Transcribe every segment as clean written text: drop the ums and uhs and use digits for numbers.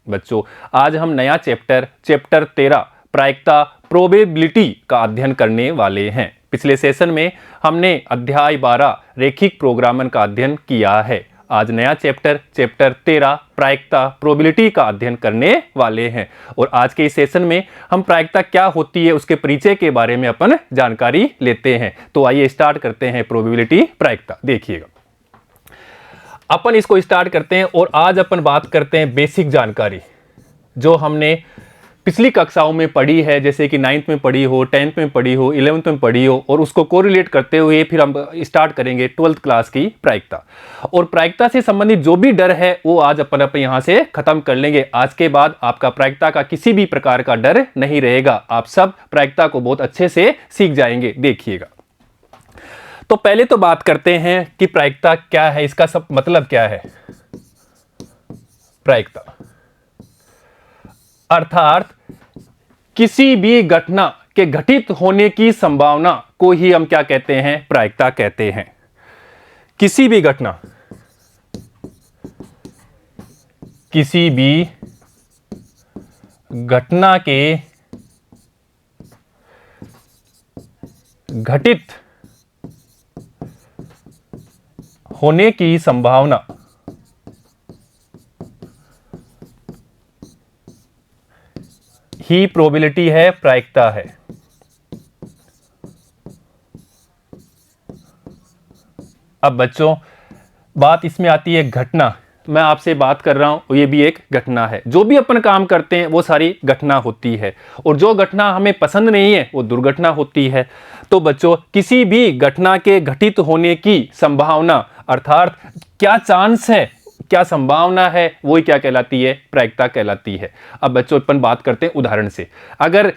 बच्चों आज हम नया चैप्टर 13 प्रायिकता प्रोबेबिलिटी का अध्ययन करने वाले हैं। पिछले सेशन में हमने अध्याय 12 रेखिक प्रोग्रामन का अध्ययन किया है। आज नया चैप्टर 13 प्रायिकता प्रोबेबिलिटी का अध्ययन करने वाले हैं और आज के इस सेशन में हम प्रायिकता क्या होती है उसके परिचय के बारे में अपन जानकारी लेते हैं। तो आइए स्टार्ट करते हैं प्रोबेबिलिटी प्रायिकता। देखिएगा अपन इसको स्टार्ट करते हैं और आज अपन बात करते हैं बेसिक जानकारी जो हमने पिछली कक्षाओं में पढ़ी है, जैसे कि 9th में पढ़ी हो, 10th में पढ़ी हो, 11th में पढ़ी हो, और उसको कोरिलेट करते हुए फिर हम स्टार्ट करेंगे 12th क्लास की प्रायिकता। और प्रायिकता से संबंधित जो भी डर है वो आज अपन यहाँ से खत्म कर लेंगे। आज के बाद आपका प्रायिकता का किसी भी प्रकार का डर नहीं रहेगा, आप सब प्रायिकता को बहुत अच्छे से सीख जाएंगे। देखिएगा तो पहले तो बात करते हैं कि प्रायिकता क्या है, इसका सब मतलब क्या है। प्रायिकता अर्थात किसी भी घटना के घटित होने की संभावना को ही हम क्या कहते हैं, प्रायिकता कहते हैं। किसी भी घटना के घटित होने की संभावना ही प्रोबेबिलिटी है, प्रायिकता है। अब बच्चों बात इसमें आती है घटना। मैं आपसे बात कर रहा हूं ये भी एक घटना है। जो भी अपन काम करते हैं वो सारी घटना होती है और जो घटना हमें पसंद नहीं है वो दुर्घटना होती है। तो बच्चों किसी भी घटना के घटित होने की संभावना अर्थात क्या चांस है, क्या संभावना है, वही क्या कहलाती है, प्रायिकता कहलाती है। अब बच्चों अपन बात करते हैं उदाहरण से। अगर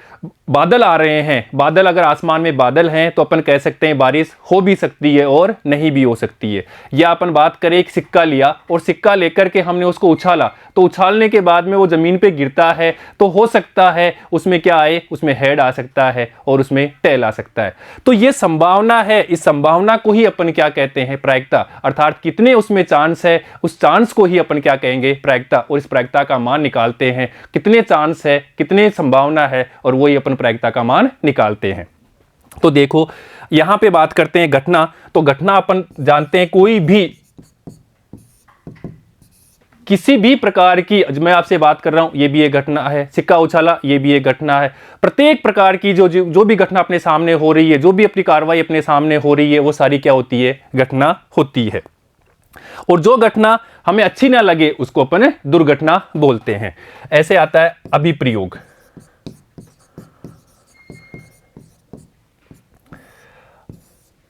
बादल आ रहे हैं, बादल अगर आसमान में बादल हैं तो अपन कह सकते हैं बारिश हो भी सकती है और नहीं भी हो सकती है। या अपन बात करें एक सिक्का लिया और सिक्का लेकर के हमने उसको उछाला, तो उछालने के बाद में वो जमीन पे गिरता है तो हो सकता है उसमें क्या आए, उसमें हेड आ सकता है और उसमें टेल आ सकता है। तो ये संभावना है, इस संभावना को ही अपन क्या कहते हैं, प्रायिकता। अर्थात कितने उसमें चांस है, उस चांस को ही अपन क्या कहेंगे, प्रायिकता। और इस प्रायिकता का मान निकालते हैं, कितने चांस है, कितने संभावना है, और वही अपन प्रायिकता का मान निकालते हैं। तो देखो यहां पे बात करते हैं घटना। तो घटना अपन जानते हैं कोई भी किसी भी प्रकार की, मैं आपसे बात कर रहा हूं ये भी एक घटना है, सिक्का उछाला ये भी एक घटना है। प्रत्येक प्रकार की जो भी घटना अपने सामने हो रही है, जो भी अपनी कार्रवाई अपने सामने हो रही है, वो सारी क्या होती है, घटना होती है। और जो घटना हमें अच्छी ना लगे उसको अपन दुर्घटना बोलते हैं। ऐसे आता है अभिप्रयोग।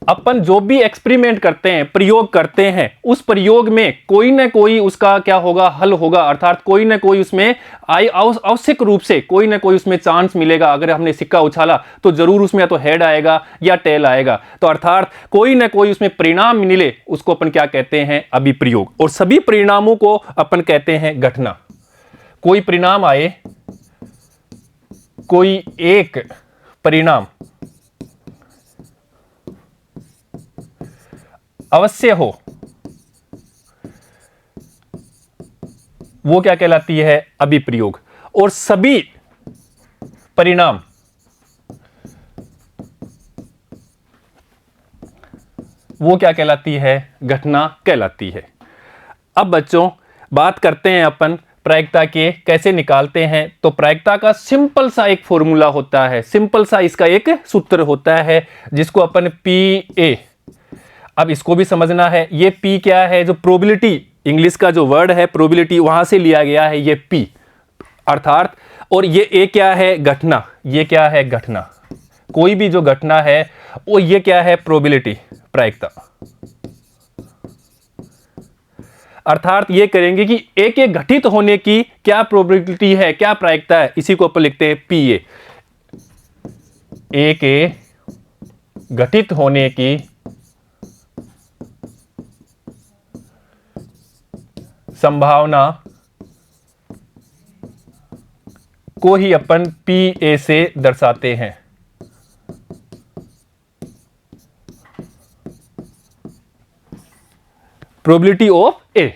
अपन जो भी एक्सपेरिमेंट करते हैं, प्रयोग करते हैं, उस प्रयोग में कोई ना कोई उसका क्या होगा, हल होगा। अर्थात कोई ना कोई उसमें आवश्यक रूप से कोई ना कोई उसमें चांस मिलेगा। अगर हमने सिक्का उछाला तो जरूर उसमें या तो हेड आएगा या टेल आएगा। तो अर्थात कोई ना कोई उसमें परिणाम मिले, उसको अपन क्या कहते हैं, अभिप्रयोग। और सभी परिणामों को अपन कहते हैं घटना। कोई परिणाम आए, कोई एक परिणाम अवश्य हो, वो क्या कहलाती है, अभिप्रयोग। और सभी परिणाम वो क्या कहलाती है, घटना कहलाती है। अब बच्चों बात करते हैं अपन प्रायिकता के कैसे निकालते हैं। तो प्रायिकता का सिंपल सा एक फॉर्मूला होता है, सिंपल सा इसका एक सूत्र होता है जिसको अपन PA। अब इसको भी समझना है, ये P क्या है, जो प्रोबेबिलिटी, इंग्लिश का जो वर्ड है प्रोबेबिलिटी, वहां से लिया गया है ये P अर्थात। और ये A क्या है, घटना। ये क्या है, घटना। कोई भी जो घटना है वो ये क्या है, प्रोबेबिलिटी, प्रायिकता। अर्थात ये करेंगे कि A के घटित होने की क्या प्रोबेबिलिटी है, क्या प्रायिकता है, इसी को अपन लिखते हैं PA। A के घटित होने की संभावना को ही अपन PA से दर्शाते हैं। Probability of A।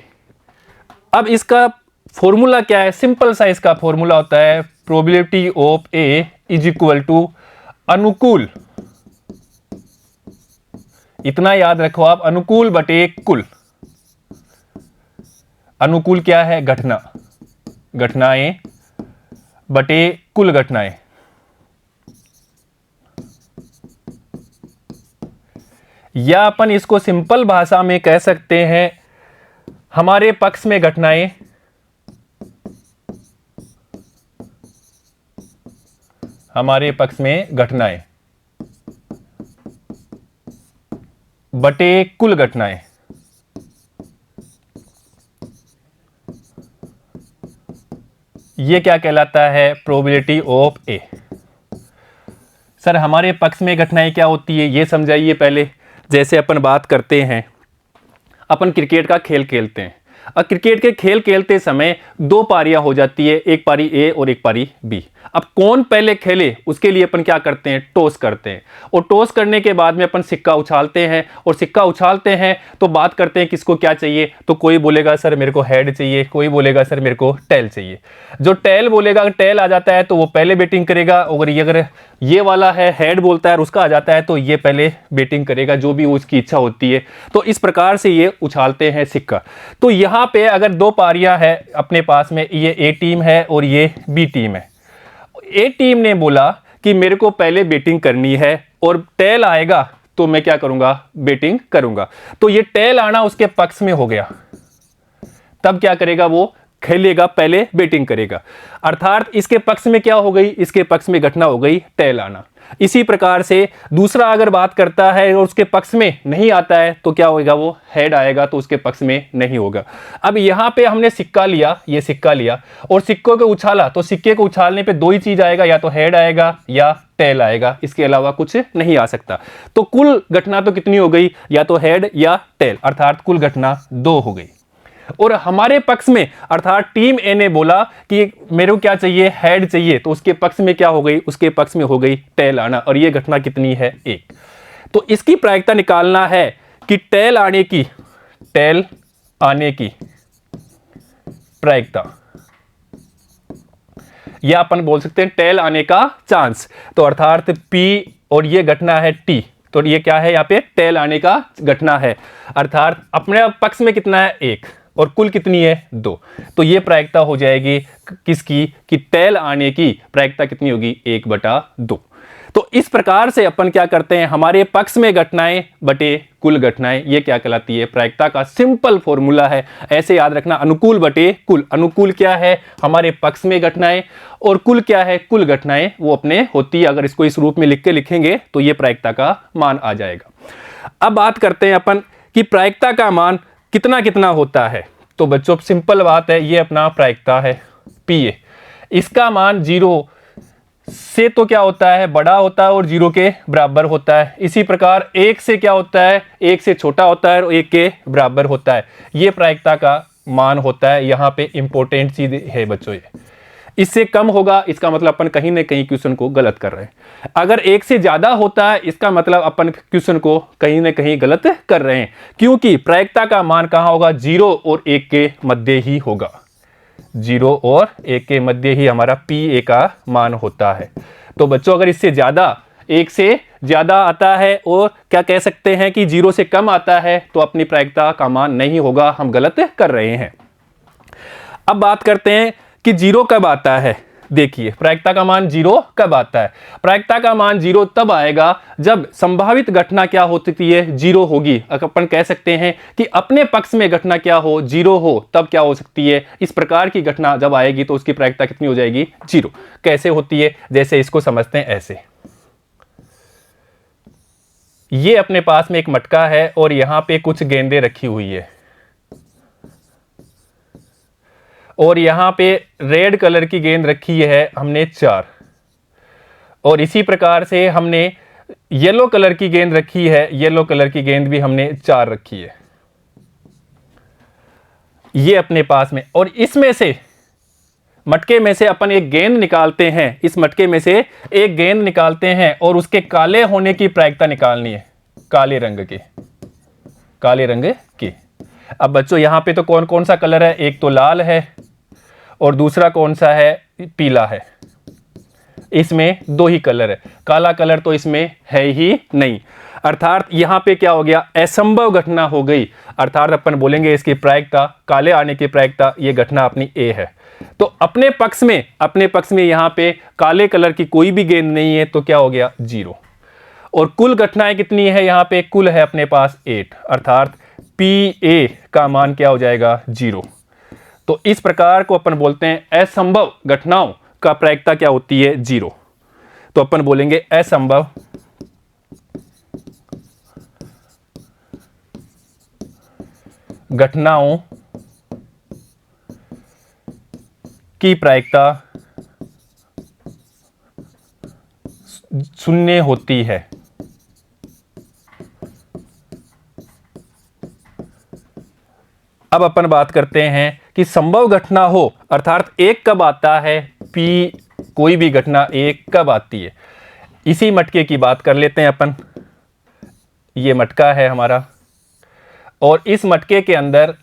अब इसका फॉर्मूला क्या है, सिंपल सा इसका फॉर्मूला होता है probability of A is equal to अनुकूल, इतना याद रखो आप, अनुकूल बटे कुल। अनुकूल क्या है, घटना, घटनाएं बटे कुल घटनाएं। या अपन इसको सिंपल भाषा में कह सकते हैं हमारे पक्ष में घटनाएं हमारे पक्ष में घटनाएं बटे कुल घटनाएं। यह क्या कहलाता है, प्रोबेबिलिटी ऑफ ए। सर हमारे पक्ष में घटनाएं क्या होती है यह समझाइए पहले। जैसे अपन बात करते हैं, अपन क्रिकेट का खेल खेलते हैं, और क्रिकेट के खेल खेलते समय दो पारियां हो जाती है, एक पारी ए और एक पारी बी। अब कौन पहले खेले उसके लिए अपन क्या करते हैं, टॉस करते हैं, और टॉस करने के बाद में अपन सिक्का उछालते हैं, और सिक्का उछालते हैं तो बात करते हैं किसको क्या चाहिए। तो कोई बोलेगा सर मेरे को हेड चाहिए, कोई बोलेगा सर मेरे को टेल चाहिए। जो टेल बोलेगा, अगर टेल आ जाता है तो वो पहले बैटिंग करेगा, अगर ये वाला है हेड बोलता है और उसका आ जाता है तो ये पहले बैटिंग करेगा, जो भी उसकी इच्छा होती है। तो इस प्रकार से ये उछालते हैं सिक्का। तो यहाँ पे अगर दो पारियां है अपने पास में, ये ए टीम है और ये बी टीम है। ए टीम ने बोला कि मेरे को पहले बैटिंग करनी है और टेल आएगा तो मैं क्या करूंगा, बैटिंग करूंगा। तो ये टेल आना उसके पक्ष में हो गया, तब क्या करेगा, वो खेलेगा, पहले बैटिंग करेगा। अर्थात इसके पक्ष में क्या हो गई, इसके पक्ष में घटना हो गई टेल आना। इसी प्रकार से दूसरा अगर बात करता है और उसके पक्ष में नहीं आता है तो क्या होगा, वो हेड आएगा, तो उसके पक्ष में नहीं होगा। अब यहां पे हमने सिक्का लिया, ये सिक्का लिया और सिक्कों को उछाला, तो सिक्के को उछालने पे दो ही चीज आएगा, या तो हेड आएगा या टेल आएगा, इसके अलावा कुछ नहीं आ सकता। तो कुल घटना तो कितनी हो गई, या तो हेड या टेल, अर्थात कुल घटना दो हो गई। और हमारे पक्ष में अर्थात टीम ए ने बोला कि मेरे को क्या चाहिए, हेड चाहिए, तो उसके पक्ष में क्या हो गई, उसके पक्ष में हो गई टेल आना, और ये घटना कितनी है, एक। तो इसकी प्रायिकता निकालना है कि टेल आने की प्रायिकता, या अपन बोल सकते हैं टेल आने का चांस। तो अर्थात पी और ये घटना है टी, तो ये क्या है, यहाँ पे टेल आने का घटना है, अर्थात अपने पक्ष में कितना है, एक, और कुल कितनी है, दो। तो ये प्रायिकता हो जाएगी किसकी, कि टेल आने की प्रायिकता कितनी होगी, 1/2। तो इस प्रकार से अपन क्या करते हैं, हमारे पक्ष में घटनाएं बटे कुल घटनाएं, ये क्या कहलाती है, प्रायिकता का सिंपल फॉर्मूला है। ऐसे याद रखना, अनुकूल बटे कुल। अनुकूल क्या है, हमारे पक्ष में घटनाएं, और कुल क्या है, कुल घटनाएं वो अपने होती है। अगर इसको इस रूप में लिख के लिखेंगे तो ये प्रायिकता का मान आ जाएगा। अब बात करते हैं अपन कि प्रायिकता का मान कितना कितना होता है। तो बच्चों सिंपल बात है, ये अपना प्रायिकता है पीए, इसका मान 0 से तो क्या होता है, बड़ा होता है और 0 के बराबर होता है। इसी प्रकार 1 से क्या होता है, 1 से छोटा होता है और 1 के बराबर होता है। ये प्रायिकता का मान होता है। यहाँ पे इंपॉर्टेंट चीज है बच्चों, ये इससे कम होगा इसका मतलब अपन कहीं ना कहीं क्वेश्चन को गलत कर रहे हैं। अगर 1 से ज्यादा होता है इसका मतलब अपन क्वेश्चन को कहीं ना कहीं गलत कर रहे हैं, क्योंकि प्रायिकता का मान कहां होगा, 0 और 1 के मध्य ही होगा। 0 और 1 के मध्य ही हमारा पी का मान होता है। तो बच्चों अगर इससे ज्यादा, 1 से ज्यादा आता है और क्या कह सकते हैं कि 0 से कम आता है, तो अपनी प्रायिकता का मान नहीं होगा, हम गलत कर रहे हैं। अब बात करते हैं कि 0 कब आता है। देखिए प्रायिकता का मान 0 कब आता है। प्रायिकता का मान 0 तब आएगा जब संभावित घटना क्या हो सकती है, 0 होगी। अपन कह सकते हैं कि अपने पक्ष में घटना क्या हो, 0 हो, तब क्या हो सकती है, इस प्रकार की घटना जब आएगी तो उसकी प्रायिकता कितनी हो जाएगी, 0। कैसे होती है, जैसे इसको समझते हैं ऐसे। ये अपने पास में एक मटका है और यहां पे कुछ गेंदें रखी हुई है, और यहां पे रेड कलर की गेंद रखी है हमने 4, और इसी प्रकार से हमने येलो कलर की गेंद रखी है, येलो कलर की गेंद भी हमने 4 रखी है, ये अपने पास में। और इसमें से मटके में से अपन एक गेंद निकालते हैं, इस मटके में से एक गेंद निकालते हैं और उसके काले होने की प्रायिकता निकालनी है, काले रंग की। अब बच्चों यहां पे तो कौन कौन सा कलर है, एक तो लाल है और दूसरा कौन सा है, पीला है। इसमें दो ही कलर है, काला कलर तो इसमें है ही नहीं। अर्थात यहां पे क्या हो गया, असंभव घटना हो गई। अर्थात अपन बोलेंगे इसकी प्रायिकता, काले आने की प्रायिकता, ये घटना अपनी ए है। तो अपने पक्ष में यहां पे काले कलर की कोई भी गेंद नहीं है, तो क्या हो गया, 0। और कुल घटनाएं कितनी है, यहां पे कुल है अपने पास 8, अर्थात PA का मान क्या हो जाएगा, 0। तो इस प्रकार को अपन बोलते हैं असंभव घटनाओं का प्रायिकता क्या होती है, 0। तो अपन बोलेंगे असंभव घटनाओं की प्रायिकता 0 होती है। अब अपन बात करते हैं कि संभव घटना हो, अर्थात एक कब आता है, P कोई भी घटना एक कब आती है। इसी मटके की बात कर लेते हैं अपन। ये मटका है हमारा, और इस मटके के अंदर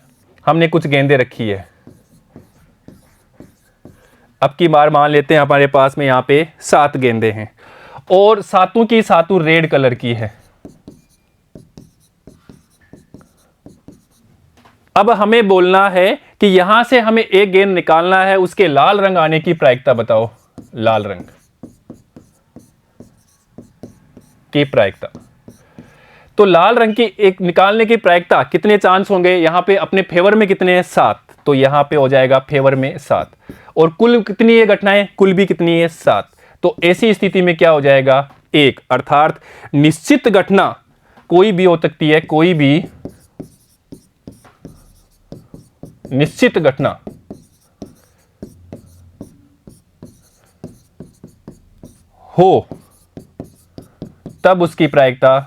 हमने कुछ गेंदें रखी है। अब की बार मान लेते हैं हमारे पास में यहाँ पे 7 गेंदें हैं, और सातों की सातों रेड कलर की है। अब हमें बोलना है कि यहां से हमें एक गेंद निकालना है, उसके लाल रंग आने की प्रायिकता बताओ, लाल रंग की प्रायिकता। तो लाल रंग की एक निकालने की प्रायिकता कितने चांस होंगे, यहां पे अपने फेवर में कितने हैं, 7। तो यहां पे हो जाएगा फेवर में 7। और कुल कितनी है घटनाएं, कुल भी कितनी है, 7। तो ऐसी स्थिति में क्या हो जाएगा, 1। अर्थात निश्चित घटना कोई भी हो सकती है, कोई भी निश्चित घटना हो तब उसकी प्रायिकता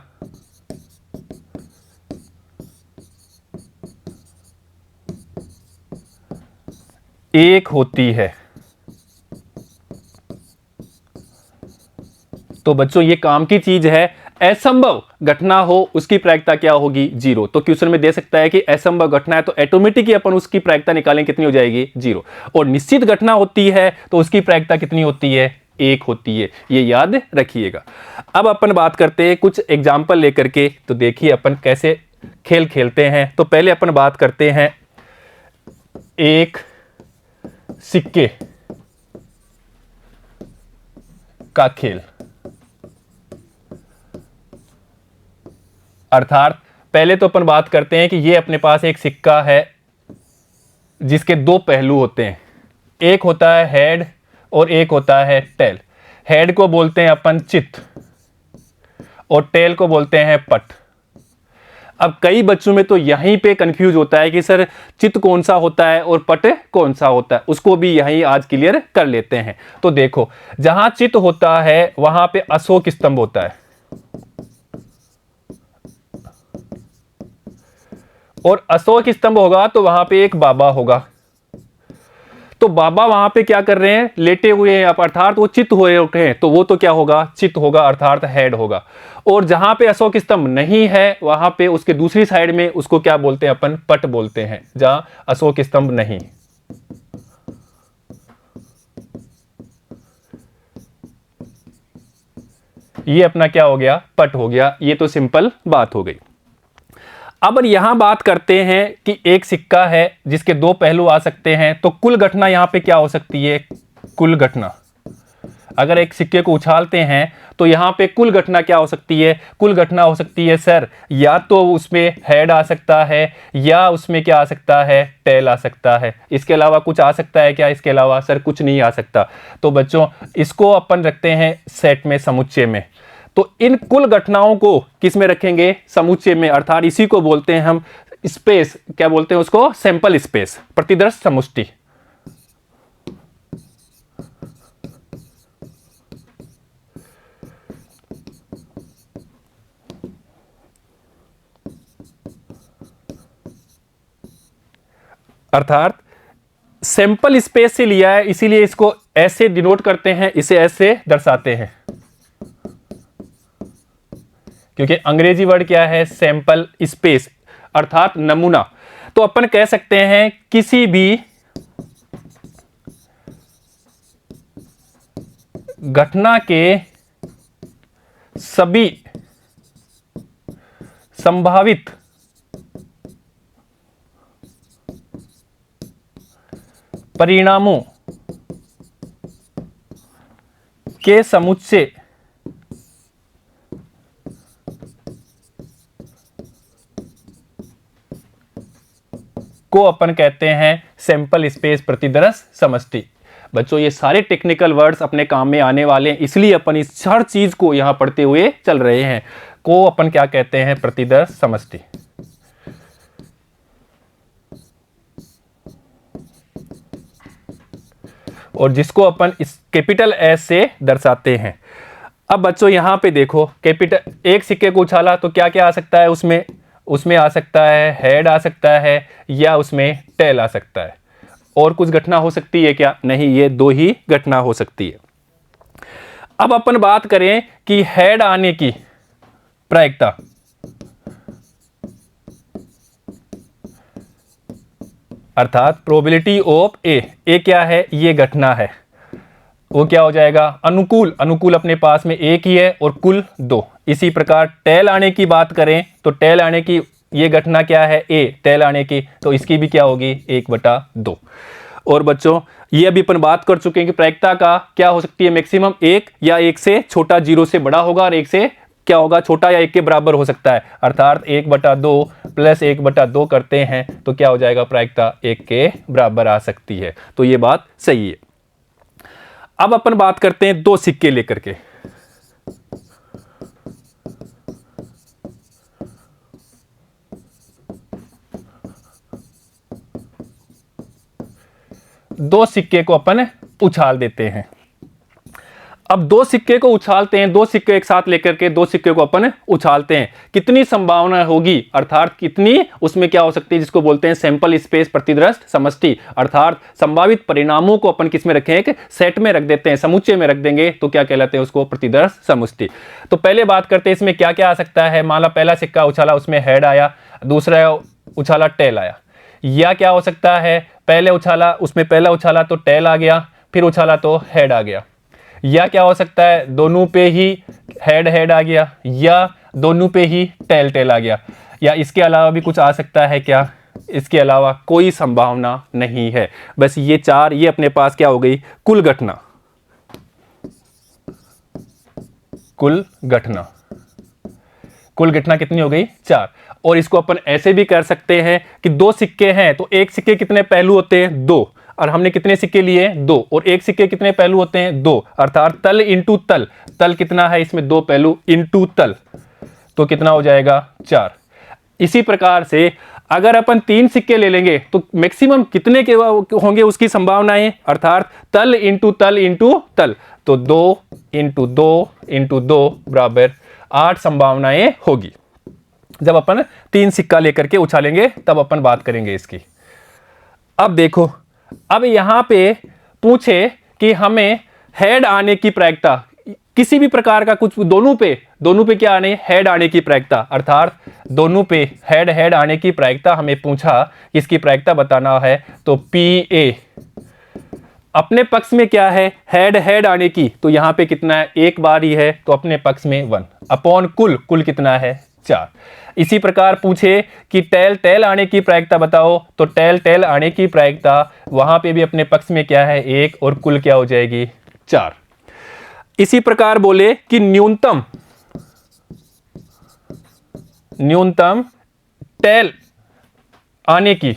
1 होती है। तो बच्चों ये काम की चीज है, असंभव घटना हो उसकी प्रायिकता क्या होगी, 0। तो क्वेश्चन में दे सकता है कि असंभव घटना है, तो ऑटोमेटिक ही अपन उसकी प्रायिकता निकालें, कितनी हो जाएगी, 0। और निश्चित घटना होती है तो उसकी प्रायिकता कितनी होती है, 1 होती है। ये याद रखिएगा। अब अपन बात करते हैं कुछ एग्जाम्पल लेकर के, तो देखिए अपन कैसे खेल खेलते हैं। तो पहले अपन बात करते हैं एक सिक्के का खेल। अर्थात पहले तो अपन बात करते हैं कि ये अपने पास एक सिक्का है जिसके 2 पहलू होते हैं, एक होता है हेड और एक होता है टेल। हेड को बोलते हैं अपन चित और टेल को बोलते हैं पट। अब कई बच्चों में तो यहीं पे कंफ्यूज होता है कि सर चित कौन सा होता है और पट कौन सा होता है, उसको भी यहीं आज क्लियर कर लेते हैं। तो देखो, जहां चित होता है वहां पे अशोक स्तंभ होता है, और अशोक स्तंभ होगा तो वहां पे एक बाबा होगा। तो बाबा वहां पे क्या कर रहे हैं, लेटे हुए हैं, अर्थात वो चित हुए हैं, तो वो तो क्या होगा, चित होगा, अर्थात हेड होगा। और जहां पे अशोक स्तंभ नहीं है वहां पे उसके दूसरी साइड में उसको क्या बोलते हैं अपन, पट बोलते हैं, जहां अशोक स्तंभ नहीं। ये अपना क्या हो गया, पट हो गया। ये तो सिंपल बात हो गई। अब यहां बात करते हैं कि एक सिक्का है जिसके 2 पहलू आ सकते हैं, तो कुल घटना यहां पे क्या हो सकती है, कुल घटना। अगर एक सिक्के को उछालते हैं तो यहां पे कुल घटना क्या हो सकती है, कुल घटना हो सकती है सर, या तो उसमें हेड आ सकता है या उसमें क्या आ सकता है, टेल आ सकता है। इसके अलावा कुछ आ सकता है क्या, इसके अलावा सर कुछ नहीं आ सकता। तो बच्चों इसको अपन रखते हैं सेट में, समुच्चय में। तो इन कुल घटनाओं को किस में रखेंगे, समुच्चय में। अर्थात इसी को बोलते हैं हम स्पेस, क्या बोलते हैं उसको, सैंपल स्पेस, प्रतिदर्श समुष्टि। अर्थात सैंपल स्पेस से लिया है, इसीलिए इसको ऐसे डिनोट करते हैं, इसे ऐसे दर्शाते हैं, क्योंकि अंग्रेजी वर्ड क्या है, सैंपल स्पेस, अर्थात नमूना। तो अपन कह सकते हैं किसी भी घटना के सभी संभावित परिणामों के समुच्चय को अपन कहते हैं सैंपल स्पेस प्रतिदर्श समष्टि। बच्चों ये सारे टेक्निकल वर्ड्स अपने काम में आने वाले हैं, इसलिए अपन इस हर चीज को यहां पढ़ते हुए चल रहे हैं। को अपन क्या कहते हैं? प्रतिदर्श समष्टि। और जिसको अपन इस कैपिटल एस से दर्शाते हैं। अब बच्चों यहां पे देखो, कैपिटल एक सिक्के को उछाला तो क्या क्या आ सकता है उसमें आ सकता है हेड आ सकता है, या उसमें टेल आ सकता है। और कुछ घटना हो सकती है क्या? नहीं, ये दो ही घटना हो सकती है। अब अपन बात करें कि हेड आने की प्रायिकता, अर्थात प्रोबेबिलिटी ऑफ ए क्या है? ये घटना है, वो क्या हो जाएगा? अनुकूल। अनुकूल अपने पास में एक ही है और कुल दो। इसी प्रकार टेल आने की बात करें तो टेल आने की ये घटना क्या है? ए टेल आने की, तो इसकी भी क्या होगी? 1/2। और बच्चों ये अभी अपन बात कर चुके हैं कि प्रायिकता का क्या हो सकती है? मैक्सिमम 1 या 1 से छोटा, 0 से बड़ा होगा, और 1 से क्या होगा? छोटा या 1 के बराबर हो सकता है। अर्थात 1/2 प्लस 1/2 करते हैं तो क्या हो जाएगा? प्रायिकता 1 के बराबर आ सकती है। तो ये बात सही है। अब अपन बात करते हैं दो सिक्के लेकर के। दो सिक्के को अपन उछाल देते हैं। अब दो सिक्के को उछालते हैं, दो सिक्के एक साथ लेकर के दो सिक्के को अपन उछालते हैं, कितनी संभावना होगी? अर्थात कितनी उसमें क्या हो सकती है? जिसको बोलते हैं सैंपल स्पेस प्रतिदर्श समष्टि। अर्थात संभावित परिणामों को अपन किस में रखें? एक सेट में रख देते हैं, समुच्चय में रख देंगे तो क्या कहलाते हैं? उसको प्रतिदर्श समष्टि। तो पहले बात करते हैं इसमें क्या क्या आ सकता है। मान लो पहला सिक्का उछाला, उसमें हेड आया, दूसरा उछाला टेल आया। या क्या हो सकता है? पहले उछाला, उसमें पहला उछाला तो टेल आ गया, फिर उछाला तो हेड आ गया। या क्या हो सकता है? दोनों पे ही हेड आ गया, या दोनों पे ही टेल आ गया। या इसके अलावा भी कुछ आ सकता है क्या? इसके अलावा कोई संभावना नहीं है। बस ये चार, ये अपने पास क्या हो गई? कुल घटना। कुल घटना कितनी हो गई? 4। और इसको अपन ऐसे भी कर सकते हैं कि दो सिक्के हैं तो एक सिक्के कितने पहलू होते हैं? 2। और हमने कितने सिक्के लिए? 2। और एक सिक्के कितने पहलू होते हैं? 2। अर्थात तल इंटू तल। तल कितना है इसमें? 2 पहलू इंटू तल, तो कितना हो जाएगा? 4। इसी प्रकार से अगर अपन 3 सिक्के ले लेंगे तो मैक्सिमम कितने के होंगे उसकी संभावनाएं? अर्थात तल इंटू तल इंटू तल, तो 2 इंटू 2 इंटू 2 बराबर 8 संभावनाएं होगी। जब अपन 3 सिक्का लेकर के उछालेंगे तब अपन बात करेंगे इसकी। अब देखो, अब यहां पे पूछे कि हमें हेड आने की प्रायिकता, किसी भी प्रकार का कुछ, दोनों पे क्या आने? हेड आने की प्रायिकता। अर्थात दोनों पे हेड आने की प्रायिकता हमें पूछा, इसकी प्रायिकता बताना है। तो PA अपने पक्ष में क्या है? हेड आने की, तो यहां पे कितना है? एक बार ही है, तो अपने पक्ष में 1 अपॉन कुल कितना है? 4। इसी प्रकार पूछे कि टेल आने की प्रायिकता बताओ, तो टेल आने की प्रायिकता वहां पे भी अपने पक्ष में क्या है? 1, और कुल क्या हो जाएगी? 4। इसी प्रकार बोले कि न्यूनतम टेल आने की,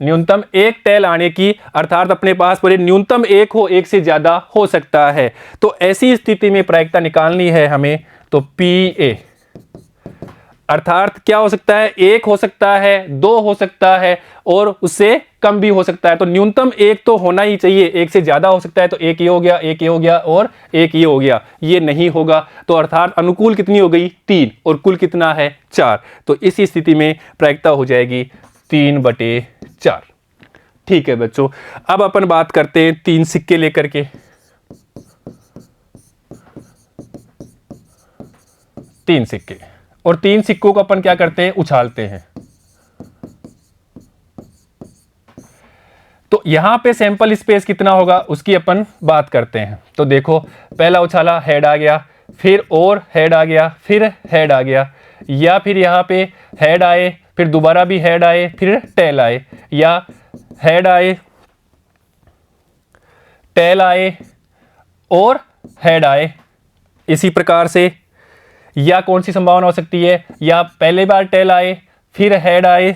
न्यूनतम एक टेल आने की, अर्थात अपने पास पूरे न्यूनतम एक हो, एक से ज्यादा हो सकता है। तो ऐसी स्थिति में प्रायिकता निकालनी है हमें, तो PA अर्थात क्या हो सकता है? 1 हो सकता है, 2 हो सकता है, और उससे कम भी हो सकता है। तो न्यूनतम 1 तो होना ही चाहिए, 1 से ज्यादा हो सकता है तो 1 ये हो गया, 1 ये हो गया, और 1 ये हो गया। ये नहीं होगा, तो अर्थात अनुकूल कितनी हो गई? 3, और कुल कितना है? 4। तो इस स्थिति में प्रायिकता हो जाएगी 3/4। ठीक है बच्चों, अब अपन बात करते हैं 3 सिक्के लेकर के। 3 सिक्के, और 3 सिक्कों को अपन क्या करते हैं? उछालते हैं। तो यहां पे सैंपल स्पेस कितना होगा उसकी अपन बात करते हैं। तो देखो पहला उछाला हेड आ गया, फिर और हेड आ गया, फिर हेड आ गया, या फिर यहां पे हेड आए, फिर दोबारा भी हेड आए, फिर टेल आए, या हेड आए, टेल आए और हेड आए, इसी प्रकार से। या कौन सी संभावना हो सकती है, या पहले बार टेल आए, फिर हेड आए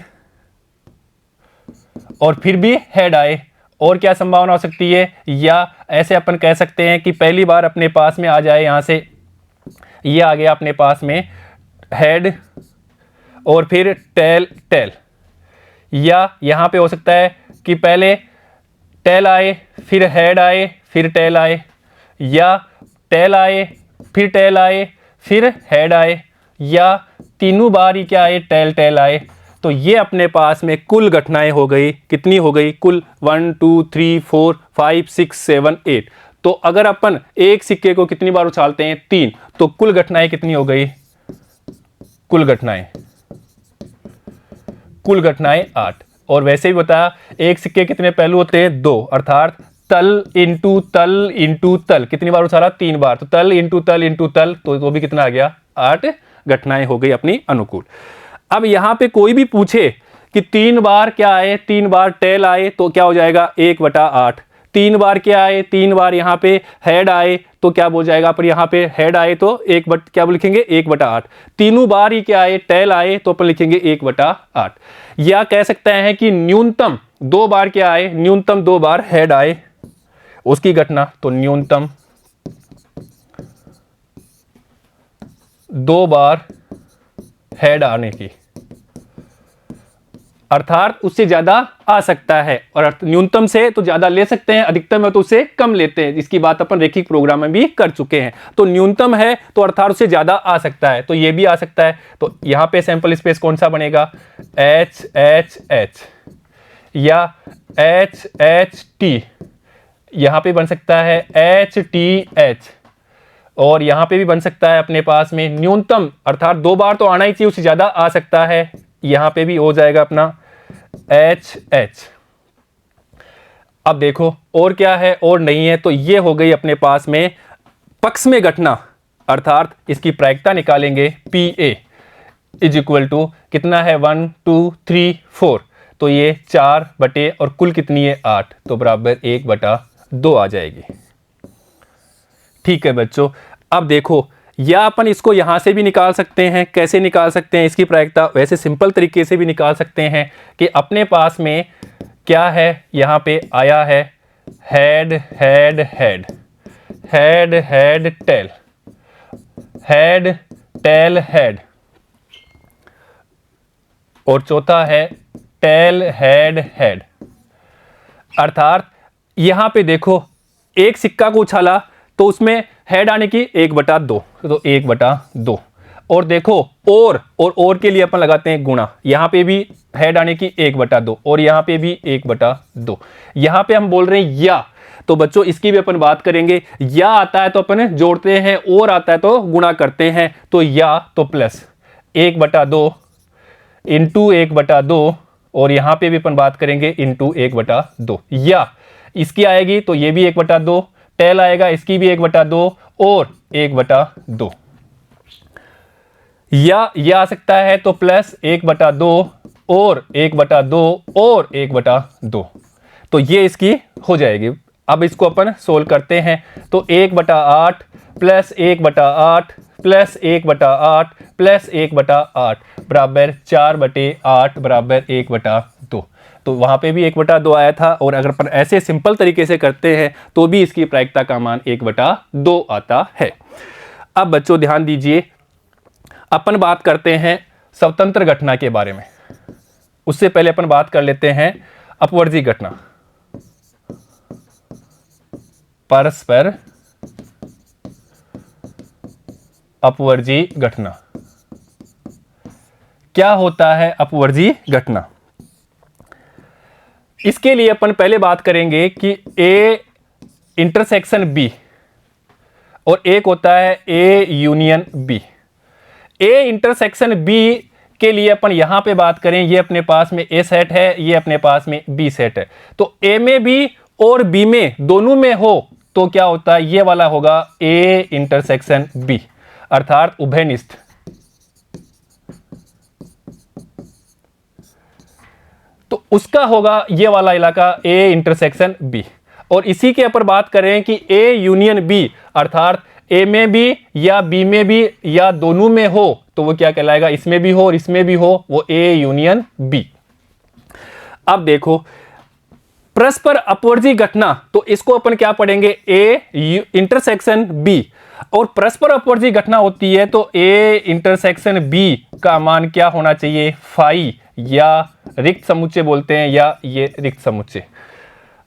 और फिर भी हेड आए। और क्या संभावना हो सकती है, या ऐसे अपन कह सकते हैं कि पहली बार अपने पास में आ जाए, यहां से ये आ गया अपने पास में हेड और फिर टेल टेल, या यहां पे हो सकता है कि पहले टेल आए, फिर हेड आए, फिर टेल आए, या टेल आए, फिर टेल आए, फिर हेड आए, या तीनों बार ही क्या आए, टेल टेल आए। तो ये अपने पास में कुल घटनाएं हो गई, कितनी हो गई, कुल 1 2 3 4 5 6 7 8। तो अगर अपन एक सिक्के को कितनी बार उछालते हैं, 3, तो कुल घटनाएं कितनी हो गई, कुल घटनाएं 8। और वैसे भी बताया एक सिक्के कितने पहलू होते हैं, 2, अर्थात तल इंटू तल इंटू तल, कितनी बार उछाला, 3 बार, तो तल इंटू तल इंटू तल, तो भी कितना आ गया, 8 घटनाएं हो गई अपनी अनुकूल। अब यहां पे कोई भी पूछे कि 3 बार क्या आए, 3 बार टेल आए, तो क्या हो जाएगा 1/8। 3 बार क्या आए, 3 बार यहां पे हेड आए, तो क्या हो जाएगा, पर यहां पे हेड आए तो क्या लिखेंगे, 1/8। तीनों बार ही क्या आए, टेल आए, तो अपन लिखेंगे 1/8। या कह सकते हैं कि न्यूनतम 2 बार क्या आए, न्यूनतम 2 बार हेड आए उसकी घटना, तो न्यूनतम 2 बार हेड आने की, अर्थात उससे ज्यादा आ सकता है। और न्यूनतम से तो ज्यादा ले सकते हैं, अधिकतम है तो उससे कम लेते हैं, इसकी बात अपन रेखिक प्रोग्राम में भी कर चुके हैं। तो न्यूनतम है तो अर्थात उससे ज्यादा आ सकता है, तो ये भी आ सकता है। तो यहां पे सैंपल स्पेस कौन सा बनेगा, एच एच एच, या एच एच टी, यहां पे बन सकता है एच टी एच, और यहां पे भी बन सकता है अपने पास में न्यूनतम, अर्थात 2 बार तो आना ही चाहिए, उससे ज्यादा आ सकता है, यहां पे भी हो जाएगा अपना एच एच। अब देखो और क्या है और नहीं है, तो ये हो गई अपने पास में पक्ष में घटना, अर्थात इसकी प्रायिकता निकालेंगे P A is equal to कितना है, 1 2 3 4, तो ये 4 बटे और कुल कितनी है 8, तो बराबर 1/2 आ जाएगी। ठीक है बच्चों, अब देखो या अपन इसको यहां से भी निकाल सकते हैं, कैसे निकाल सकते हैं इसकी प्रायिकता, वैसे सिंपल तरीके से भी निकाल सकते हैं कि अपने पास में क्या है, यहां पे आया है head head head, head head tail, head tail head, और चौथा है टेल हेड हेड। अर्थात यहां पे देखो एक सिक्का को उछाला तो उसमें हेड आने की 1/2, तो 1/2। और देखो और के लिए अपन लगाते हैं गुणा, यहां पे भी हेड आने की 1/2 और यहां पे भी 1/2। यहां पे हम बोल रहे हैं या, तो बच्चों इसकी भी अपन बात करेंगे। या आता है तो अपन जोड़ते हैं, और आता है तो गुणा करते हैं, तो या तो प्लस 1/2 इंटू 1/2, और यहां पे भी अपन बात करेंगे इंटू 1/2। या इसकी आएगी तो ये भी 1/2, टेल आएगा इसकी भी 1/2 और 1/2। या ये आ सकता है तो प्लस 1/2 और 1/2 और 1/2, तो ये इसकी हो जाएगी। अब इसको अपन सोल्व करते हैं, तो 1/8 प्लस 1/8 प्लस 1/8 प्लस 1/8 बराबर 4/8 बराबर 1/2। तो वहां पे भी 1/2 आया था, और अगर अपन ऐसे सिंपल तरीके से करते हैं तो भी इसकी प्रायिकता का मान 1/2 आता है। अब बच्चों ध्यान दीजिए, अपन बात करते हैं स्वतंत्र घटना के बारे में। उससे पहले अपन बात कर लेते हैं अपवर्जी घटना, परस्पर अपवर्जी घटना। क्या होता है अपवर्जी घटना? इसके लिए अपन पहले बात करेंगे कि ए इंटरसेक्शन बी, और एक होता है A union B. A intersection B के लिए अपन यहां पे बात करें, ये अपने पास में ए सेट है, ये अपने पास में बी सेट है। तो ए में भी और बी में दोनों में हो तो क्या होता है, ये वाला होगा ए इंटरसेक्शन बी, अर्थात उभयनिष्ठ। तो उसका होगा ये वाला इलाका ए इंटरसेक्शन बी। और इसी के ऊपर बात करें कि ए यूनियन बी, अर्थात ए में भी या बी में भी या दोनों में हो तो वो क्या कहलाएगा, इसमें भी हो और इसमें भी हो, वो ए यूनियन बी। अब देखो परस्पर अपवर्जी घटना, तो इसको अपन क्या पढ़ेंगे, ए इंटरसेक्शन बी। और परस्पर अपवर्जी घटना होती है तो ए इंटरसेक्शन बी का मान क्या होना चाहिए, फाई, या रिक्त समुच्चय बोलते हैं, या ये रिक्त समुच्चय।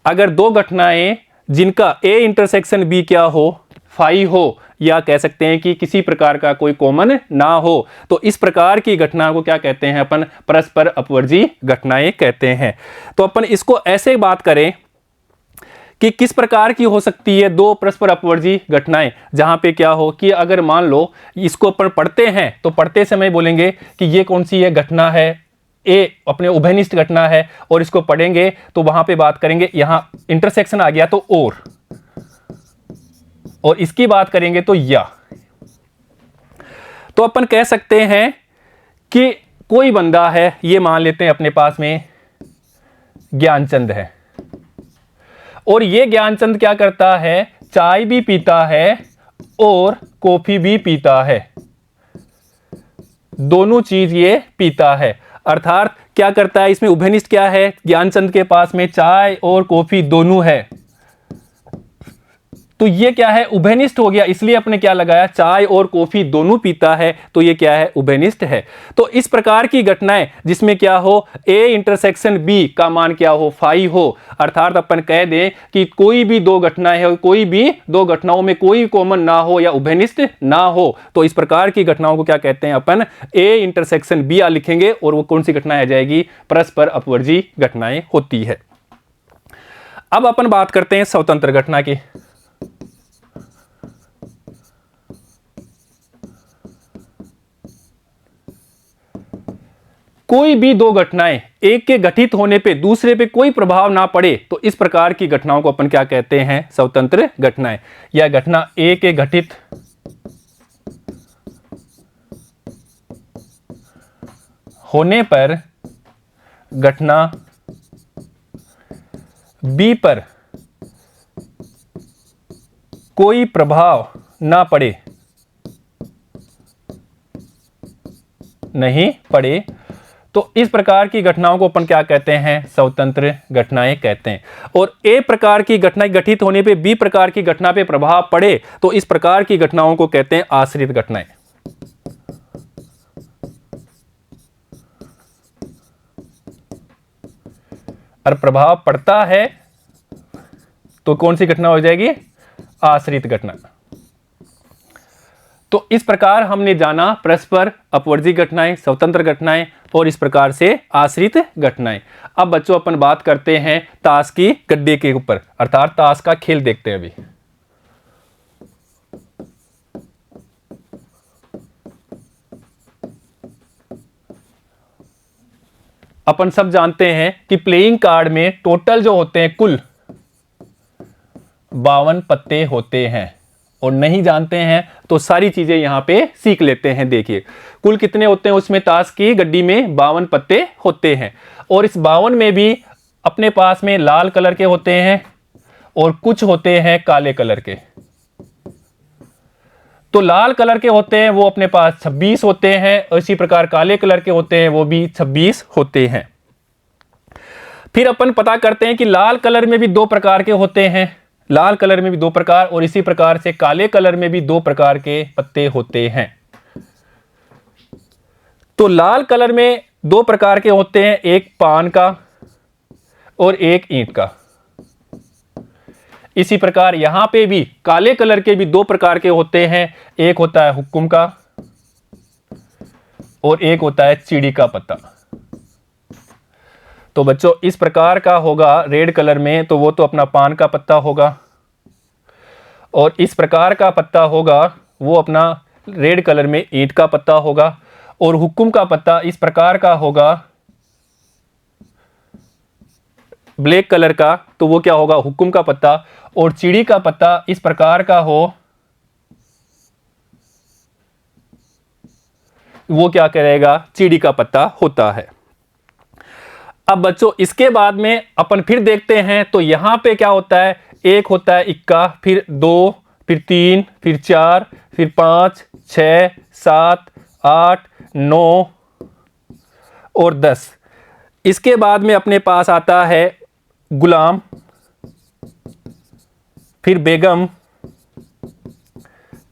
अगर दो घटनाएं जिनका ए इंटरसेक्शन बी क्या हो, फाई हो, या कह सकते हैं कि किसी प्रकार का कोई कॉमन ना हो, तो इस प्रकार की घटना को क्या कहते हैं अपन, परस्पर अपवर्जी घटनाएं कहते हैं। तो अपन इसको ऐसे बात करें कि किस प्रकार की हो सकती है दो परस्पर अपवर्जी घटनाएं, जहां पे क्या हो कि अगर मान लो इसको अपन पढ़ते हैं तो पढ़ते समय बोलेंगे कि ये कौन सी है घटना है, ए अपने उभयनिष्ठ घटना है, और इसको पढ़ेंगे तो वहां पे बात करेंगे, यहां इंटरसेक्शन आ गया तो और इसकी बात करेंगे तो या। तो अपन कह सकते हैं कि कोई बंदा है, ये मान लेते हैं अपने पास में ज्ञानचंद है, और ये ज्ञानचंद क्या करता है, चाय भी पीता है और कॉफी भी पीता है, दोनों चीज ये पीता है। अर्थात क्या करता है, इसमें उभयनिष्ठ क्या है, ज्ञानचंद के पास में चाय और कॉफी दोनों है, तो ये क्या है, उभयनिष्ठ हो गया, इसलिए अपने क्या लगाया, चाय और कॉफी दोनों पीता है, तो ये क्या है, उभयनिष्ठ है। तो इस प्रकार की घटनाएं जिसमें क्या हो, ए इंटरसेक्शन बी का मान क्या हो, फाई हो, अर्थात अपन कह दें कि कोई भी दो घटनाएं है, कोई भी दो घटनाओं में कोई कॉमन ना हो या उभयनिष्ठ ना हो, तो इस प्रकार की घटनाओं को क्या कहते हैं अपन, ए इंटरसेक्शन बी लिखेंगे, और वो कौन सी घटनाएं आ जाएगी, परस्पर अपवर्जी घटनाएं होती है। अब अपन बात करते हैं स्वतंत्र घटना की। कोई भी दो घटनाएं एक के घटित होने पे दूसरे पे कोई प्रभाव ना पड़े तो इस प्रकार की घटनाओं को अपन क्या कहते हैं, स्वतंत्र घटनाएं। या घटना ए के घटित होने पर घटना बी पर कोई प्रभाव ना पड़े, नहीं पड़े, तो इस प्रकार की घटनाओं को अपन क्या कहते हैं, स्वतंत्र घटनाएं कहते हैं। और ए प्रकार की घटना घटित होने पे बी प्रकार की घटना पे प्रभाव पड़े तो इस प्रकार की घटनाओं को कहते हैं आश्रित घटनाएं। और प्रभाव पड़ता है तो कौन सी घटना हो जाएगी, आश्रित घटना। तो इस प्रकार हमने जाना परस्पर अपवर्जी घटनाएं, स्वतंत्र घटनाएं और इस प्रकार से आश्रित घटनाएं। अब बच्चों अपन बात करते हैं ताश की गड्डे के ऊपर, अर्थात ताश का खेल देखते हैं अभी। अपन सब जानते हैं कि प्लेइंग कार्ड में टोटल जो होते हैं कुल 52 पत्ते होते हैं, और नहीं जानते हैं तो सारी चीजें यहां पे सीख लेते हैं। देखिए कुल कितने होते हैं, उसमें ताश की गड्डी में 52 पत्ते होते हैं, और इस 52 में भी अपने पास में लाल कलर के होते हैं और कुछ होते हैं काले कलर के। तो लाल कलर के होते हैं वो अपने पास 26 होते हैं, और इसी प्रकार काले कलर के होते हैं वो भी 26 होते हैं। फिर अपन पता करते हैं कि लाल कलर में भी दो प्रकार के होते हैं, लाल कलर में भी दो प्रकार, और इसी प्रकार से काले कलर में भी दो प्रकार के पत्ते होते हैं। तो लाल कलर में दो प्रकार के होते हैं, एक पान का और एक ईंट का। इसी प्रकार यहां पे भी काले कलर के भी दो प्रकार के होते हैं, एक होता है हुक्म का और एक होता है चिड़ी का पत्ता। तो बच्चों इस प्रकार का होगा रेड कलर में, तो वो तो अपना पान का पत्ता होगा, और इस प्रकार का पत्ता होगा वो अपना रेड कलर में ईंट का पत्ता होगा, और हुक्म का पत्ता इस प्रकार का होगा, ब्लैक कलर का, तो वो क्या होगा, हुक्म का पत्ता। और चिड़ी का पत्ता इस प्रकार का हो, वो क्या करेगा, चिड़ी का पत्ता होता है। अब बच्चों इसके बाद में अपन फिर देखते हैं, तो यहां पे क्या होता है, एक होता है इक्का, फिर 2, फिर 3, फिर 4, फिर 5, 6, 7, 8, 9 और 10। इसके बाद में अपने पास आता है गुलाम, फिर बेगम,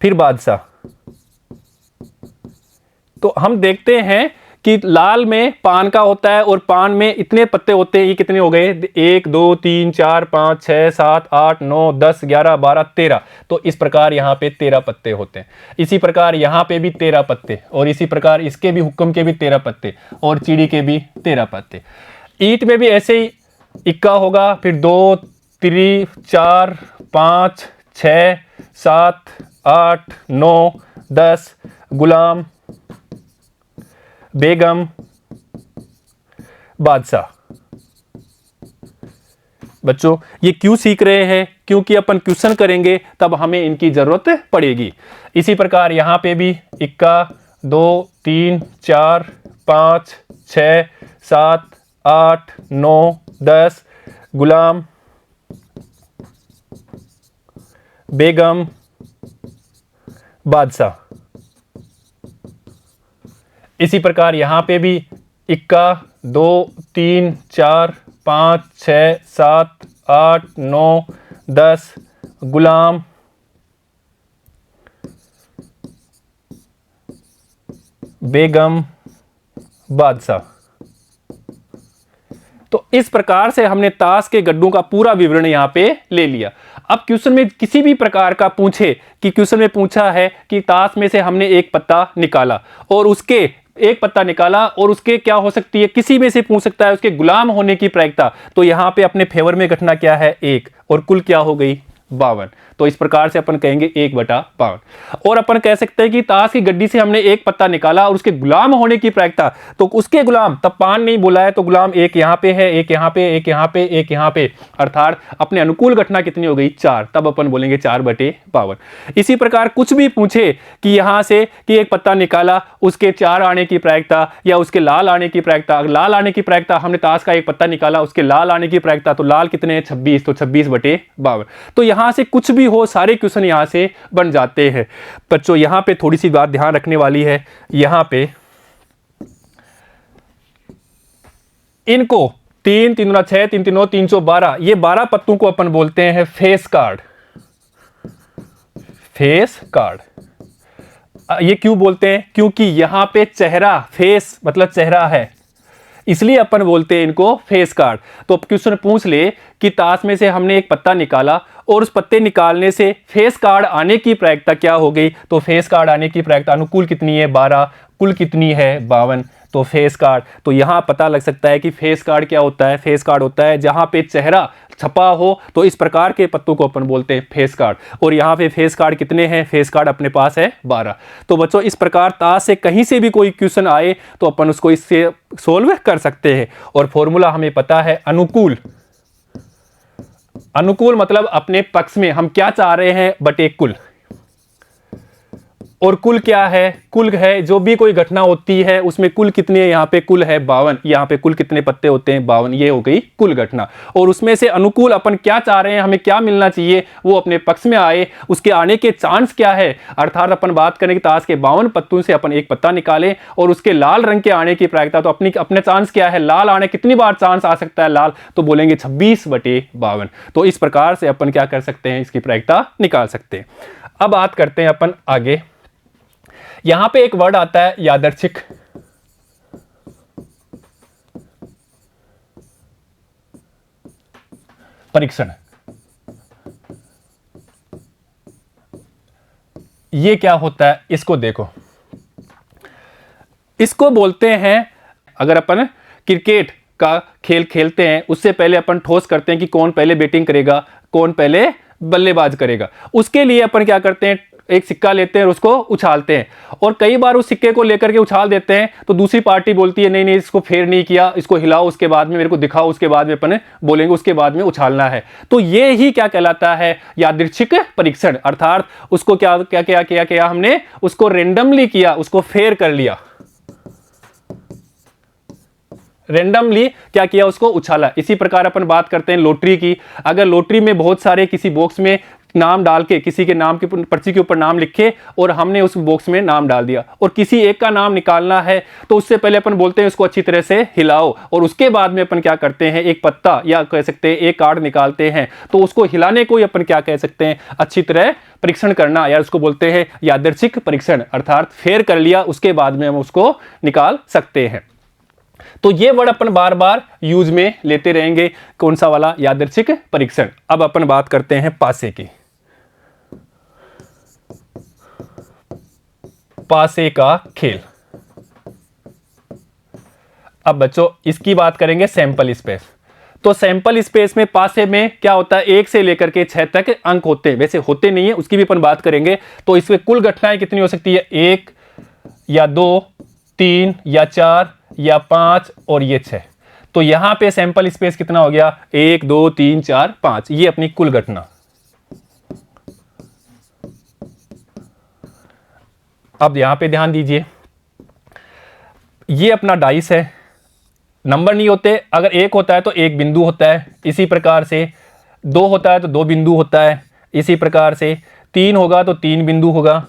फिर बादशाह। तो हम देखते हैं कि लाल में पान का होता है और पान में इतने पत्ते होते हैं, ये कितने हो गए, 1 2 3 4 5 6 7 8 9 10 11 12 13। तो इस प्रकार यहाँ पे 13 पत्ते होते हैं। इसी प्रकार यहाँ पे भी 13 पत्ते, और इसी प्रकार इसके भी हुक्म के भी 13 पत्ते, और चिड़ी के भी 13 पत्ते। ईंट में भी ऐसे ही इक्का होगा, फिर 2 3 4 5 6 7 8 9 10, गुलाम, बेगम, बादशाह। बच्चों ये क्यों सीख रहे हैं, क्योंकि अपन क्वेश्चन करेंगे तब हमें इनकी जरूरत पड़ेगी। इसी प्रकार यहां पे भी इक्का, 2 3 4 5 6 7 8 9 10, गुलाम, बेगम, बादशाह। इसी प्रकार यहां पे भी इक्का, 2 3 4 5 6 7 8 9 10, गुलाम, बेगम, बादशाह। तो इस प्रकार से हमने ताश के गड्ढों का पूरा विवरण यहां पे ले लिया। अब क्वेश्चन में किसी भी प्रकार का पूछे, कि क्वेश्चन में पूछा है कि ताश में से हमने एक पत्ता निकाला, और उसके एक पत्ता निकाला और उसके क्या हो सकती है, किसी में से पूछ सकता है उसके गुलाम होने की प्रायिकता। तो यहां पे अपने फेवर में घटना क्या है, 1, और कुल क्या हो गई, 52। तो इस प्रकार से अपन कहेंगे 1/52। और अपन कह सकते हैं कि ताश की गड्डी से हमने एक पत्ता निकाला और उसके गुलाम होने की प्रायिकता, तो उसके गुलाम, तब पान नहीं बोला है तो गुलाम एक यहां पे है, एक यहां पे, एक यहां पे, एक यहां पे, अर्थात अपने अनुकूल घटना कितनी हो गई, 4। तब अपन बोलेंगे 4/52। इसी प्रकार कुछ भी पूछे कि यहां से कि एक पत्ता निकाला, उसके 4 आने की प्रायिकता, या उसके लाल आने की प्रायिकता, लाल आने की प्रायिकता, हमने ताश का एक पत्ता निकाला, उसके लाल आने की प्रायिकता, तो लाल कितने हैं, 26, तो 26/52। तो यहां से कुछ भी हो, सारे क्वेश्चन यहां से बन जाते हैं। बच्चों यहां पे थोड़ी सी बात ध्यान रखने वाली है, यहां पे इनको 3 3 दूना 6, 3 3 9 312, ये 12 पत्तों को अपन बोलते हैं फेस कार्ड। फेस कार्ड ये क्यों बोलते हैं, क्योंकि यहां पे चेहरा, फेस मतलब चेहरा है, इसलिए अपन बोलते हैं इनको फेस कार्ड। तो क्वेश्चन पूछ ले कि ताश में से हमने एक पत्ता निकाला और उस पत्ते निकालने से फेस कार्ड आने की प्रायिकता क्या हो गई, तो फेस कार्ड आने की प्रायिकता अनुकूल कितनी है, 12, कुल कितनी है, 52। तो फेस कार्ड, तो यहां पता लग सकता है कि फेस कार्ड क्या होता है, फेस कार्ड होता है जहां पे चेहरा छपा हो, तो इस प्रकार के पत्तों को अपन बोलते हैं फेस कार्ड। और यहां पे फेस कार्ड कितने हैं, फेस कार्ड अपने पास है 12। तो बच्चों इस प्रकार ताश से कहीं से भी कोई क्वेश्चन आए तो अपन उसको इससे सोल्व कर सकते हैं। और फॉर्मूला हमें पता है, अनुकूल, अनुकूल मतलब अपने पक्ष में हम क्या चाह रहे हैं बटे कुल, और कुल क्या है, कुल है जो भी कोई घटना होती है उसमें कुल कितनी है, यहाँ पे कुल है 52, यहाँ पे कुल कितने पत्ते होते हैं, 52, ये हो गई कुल घटना। और उसमें से अनुकूल अपन क्या चाह रहे हैं, हमें क्या मिलना चाहिए, वो अपने पक्ष में आए, उसके आने के चांस क्या है, अर्थात अपन बात करें कि ताश के 52 पत्तों से अपन एक पत्ता निकालें और उसके लाल रंग के आने की प्रायिकता, तो अपने चांस क्या है, लाल आने कितनी बार चांस आ सकता है लाल, तो बोलेंगे 26/52। तो इस प्रकार से अपन क्या कर सकते हैं, इसकी प्रायिकता निकाल सकते हैं। अब बात करते हैं अपन आगे, यहां पे एक वर्ड आता है यादृच्छिक। परीक्षण, ये क्या होता है, इसको देखो, इसको बोलते हैं, अगर अपन क्रिकेट का खेल खेलते हैं उससे पहले अपन ठोस करते हैं कि कौन पहले बैटिंग करेगा, कौन पहले बल्लेबाज करेगा। उसके लिए अपन क्या करते हैं, एक सिक्का लेते हैं और उसको उछालते हैं, और कई बार उस सिक्के को लेकर के उछाल देते हैं तो दूसरी पार्टी बोलती है नहीं नहीं इसको फेर नहीं किया, इसको हिलाओ, उसके बाद में मेरे को दिखाओ, उसके बाद में अपन बोलेंगे, उसके बाद में उछालना है। तो ये ही क्या कहलाता है, यादृच्छिक परीक्षण। अर्थात उसको क्या क्या क्या क्या किया हमने, उसको रेंडमली किया, उसको फेर कर लिया, रेंडमली क्या किया, उसको उछाला। इसी प्रकार अपन बात करते हैं लॉटरी की। अगर लॉटरी में बहुत सारे किसी बॉक्स में नाम डाल के, किसी के नाम की पर्ची के ऊपर नाम लिखे और हमने उस बॉक्स में नाम डाल दिया और किसी एक का नाम निकालना है, तो उससे पहले अपन बोलते हैं उसको अच्छी तरह से हिलाओ, और उसके बाद में अपन क्या करते हैं, एक पत्ता या कह सकते हैं एक कार्ड निकालते हैं, तो उसको हिलाने को ही अपन क्या कह सकते हैं, अच्छी तरह परीक्षण करना, या उसको बोलते हैं यादृच्छिक परीक्षण। अर्थात फेर कर लिया, उसके बाद में हम उसको निकाल सकते हैं। तो ये वर्ड अपन बार बार यूज में लेते रहेंगे। कौन सा वाला, यादृच्छिक परीक्षण। अब अपन बात करते हैं पासे की। पासे का खेल। अब बच्चों इसकी बात करेंगे सैंपल स्पेस। तो सैंपल स्पेस में पासे में क्या होता है, 1 से लेकर के 6 तक अंक होते हैं, वैसे होते नहीं है, उसकी भी अपन बात करेंगे। तो इसमें कुल घटनाएं कितनी हो सकती है, 1 या 2, 3 या 4 या 5 और ये 6। तो यहां पे सैंपल स्पेस कितना हो गया, 1 2 3 4 5, ये अपनी कुल घटना। अब यहां पे ध्यान दीजिए, ये अपना डाइस है, नंबर नहीं होते। अगर 1 होता है तो 1 बिंदु होता है, इसी प्रकार से 2 होता है तो 2 बिंदु होता है, इसी प्रकार से 3 होगा तो 3 बिंदु होगा,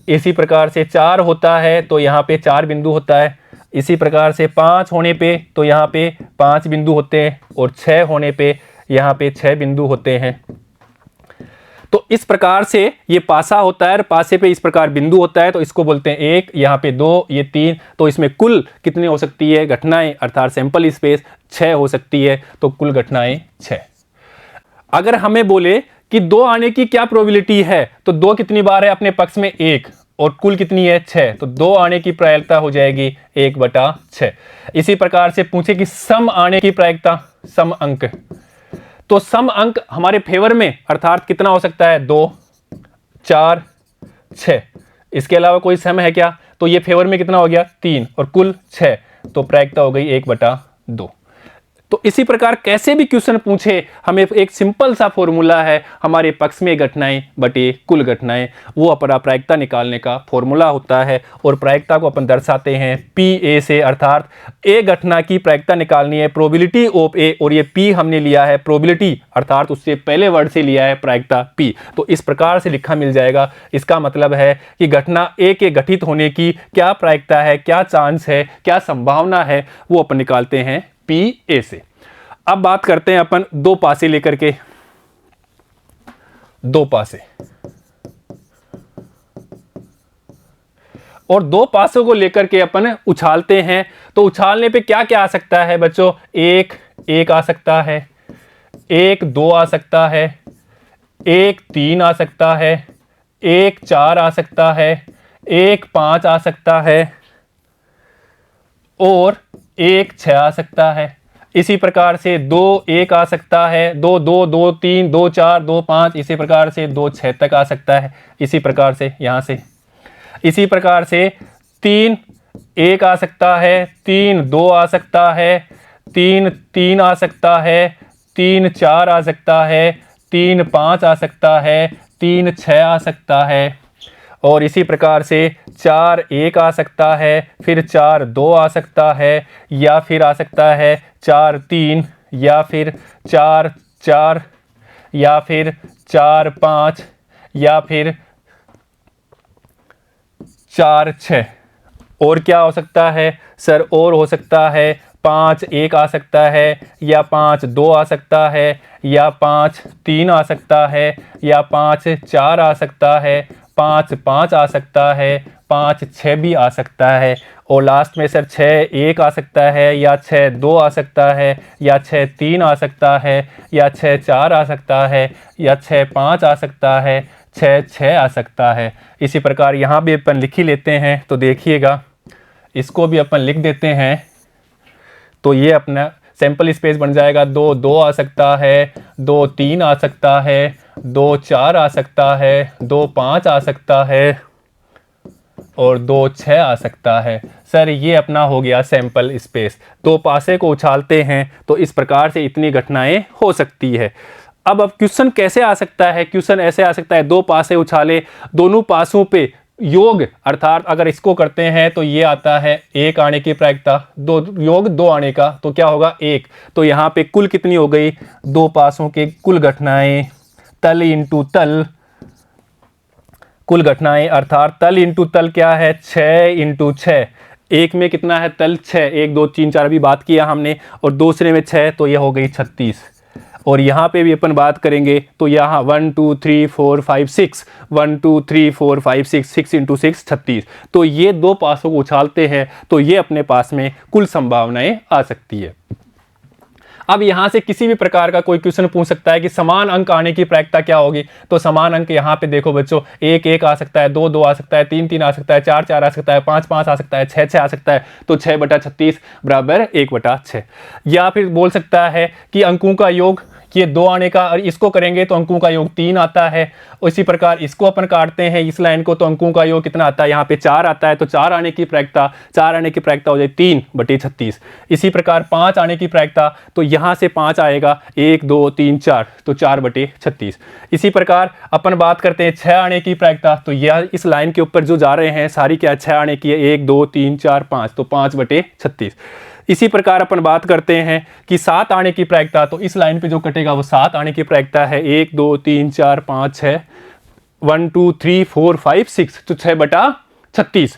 इसी प्रकार से 4 होता है तो यहाँ पे 4 बिंदु होता है, इसी प्रकार से 5 होने पे तो यहाँ पे 5 बिंदु होते हैं, और 6 होने पे यहाँ पे 6 बिंदु होते हैं। तो इस प्रकार से ये पासा होता है, पासे पे इस प्रकार बिंदु होता है, तो इसको बोलते हैं 1, यहाँ पे 2, ये 3। तो इसमें कुल कितनी हो सकती है घटनाएं, अर्थात सैंपल स्पेस 6 हो सकती है, तो कुल घटनाएं 6। अगर हमें बोले कि 2 आने की क्या प्रोबेबिलिटी है, तो 2 कितनी बार है अपने पक्ष में, 1, और कुल कितनी है 6, तो 2 आने की प्रायिकता हो जाएगी 1/6। इसी प्रकार से पूछे कि सम आने की प्रायिकता, सम अंक, तो सम अंक हमारे फेवर में अर्थात कितना हो सकता है, 2 4 6। इसके अलावा कोई सम है क्या, तो ये फेवर में कितना हो गया, 3 और कुल 6, तो प्रायिकता हो गई 1/2। तो इसी प्रकार कैसे भी क्वेश्चन पूछे, हमें एक सिंपल सा फॉर्मूला है, हमारे पक्ष में घटनाएं बटे कुल घटनाएं, वो अपना प्रायिकता निकालने का फॉर्मूला होता है। और प्रायिकता को अपन दर्शाते हैं PA से, अर्थात ए घटना की प्रायिकता निकालनी है, प्रोबेबिलिटी ऑफ ए, और ये P हमने लिया है प्रोबेबिलिटी, अर्थात उससे पहले वर्ड से लिया है प्रायिकता P। तो इस प्रकार से लिखा मिल जाएगा। इसका मतलब है कि घटना ए के घटित होने की क्या प्रायिकता है, क्या चांस है, क्या संभावना है, वो अपन निकालते हैं PA से। अब बात करते हैं अपन 2 पासे लेकर के, 2 पासे, और 2 पासों को लेकर के अपन उछालते हैं। तो उछालने पे क्या क्या आ सकता है बच्चों, 1 आ सकता है, 1 2 आ सकता है, 1 3 आ सकता है, 1 4 आ सकता है, 1 5 आ सकता है, और 1 6 आ सकता है। इसी प्रकार से 2 1 आ सकता है, 2 2 2 3 2 4 2 5, इसी प्रकार से 2 6 तक आ सकता है। इसी प्रकार से यहाँ से, इसी प्रकार से 3 1 आ सकता है, 3 2 आ सकता है, 3 3 आ सकता है, 3 4 आ सकता है, 3 5 आ सकता है, 3 6 आ सकता है, और इसी प्रकार से 4 1 आ सकता है, फिर 4 2 आ सकता है, या फिर आ सकता है 4 3, या फिर 4 4, या फिर 4 5, या फिर 4 6। और क्या हो सकता है सर, और हो सकता है 5 1 आ सकता है, या 5 2 आ सकता है, या 5 3 आ सकता है, या 5 4 आ सकता है, 5 5 आ सकता है, 5 6 भी आ सकता है, और लास्ट में सर 6 1 आ सकता है, या 6 2 आ सकता है, या 6 3 आ सकता है, या 6 4 आ सकता है, या 6 5 आ सकता है, 6 6 आ सकता है। इसी प्रकार यहाँ भी अपन लिख ही लेते हैं, तो देखिएगा इसको भी अपन लिख देते हैं। तो ये अपना सैंपल स्पेस बन जाएगा, 2 2 आ सकता है, 2 3 आ सकता है, 2 4 आ सकता है, 2 5 आ सकता है और 2 6 आ सकता है। सर ये अपना हो गया सैंपल स्पेस। तो पासे को उछालते हैं तो इस प्रकार से इतनी घटनाएं हो सकती है। अब क्वेश्चन कैसे आ सकता है? क्वेश्चन ऐसे आ सकता है, 2 पासे उछाले, दोनों पासों पे योग, अर्थात अगर इसको करते हैं तो ये आता है 1 आने की प्रायिकता, 2 योग 2 आने का तो क्या होगा 1। तो यहाँ पे कुल कितनी हो गई? 2 पासों के कुल घटनाएं, तल इंटू तल, कुल घटनाएं अर्थात तल इंटू तल क्या है? 6 इंटू 6। एक में कितना है तल? 6, 1 2 3 4 अभी बात किया हमने, और दूसरे में 6 तो ये हो गई 36। और यहाँ पे भी अपन बात करेंगे तो यहाँ 1 2 3 4 5 6, 1 2 3 4 5 6, 6 इंटू 6 36। तो ये 2 पासों को उछालते हैं तो ये अपने पास में कुल संभावनाएं आ सकती है। अब यहाँ से किसी भी प्रकार का कोई क्वेश्चन पूछ सकता है कि समान अंक आने की प्रायिकता क्या होगी। तो समान अंक यहाँ पे देखो बच्चों, 1 1 आ सकता है, 2 2 आ सकता है, 3 3 आ सकता है, 4 4 आ सकता है, 5 5 आ सकता है, 6 6 आ सकता है। तो 6/36 बराबर 1/6। या फिर बोल सकता है कि अंकों का योग, ये 2 आने का, और इसको करेंगे तो अंकों का योग 3 आता है। इसी प्रकार इसको अपन काटते हैं इस लाइन को, तो अंकों का योग कितना आता है? यहाँ पे 4 आता है। तो 4 आने की प्रायिकता, 4 आने की प्रायिकता हो जाए 3/36। इसी प्रकार 5 आने की प्रायिकता, तो यहाँ से 5 आएगा, 1 2 3 4, तो 4/36। इसी प्रकार अपन बात करते हैं 6 आने की प्रायिकता, तो यह इस लाइन के ऊपर जो जा रहे हैं सारी क्या 6 आने की है, 1 2 3 4 5, तो 5/36। इसी प्रकार अपन बात करते हैं कि 7 आने की प्रायिकता, तो इस लाइन पे जो कटेगा वो 7 आने की प्रायिकता है, 1 2 3 4 5 6, 1 2 3 4 5 6, तो 6/36।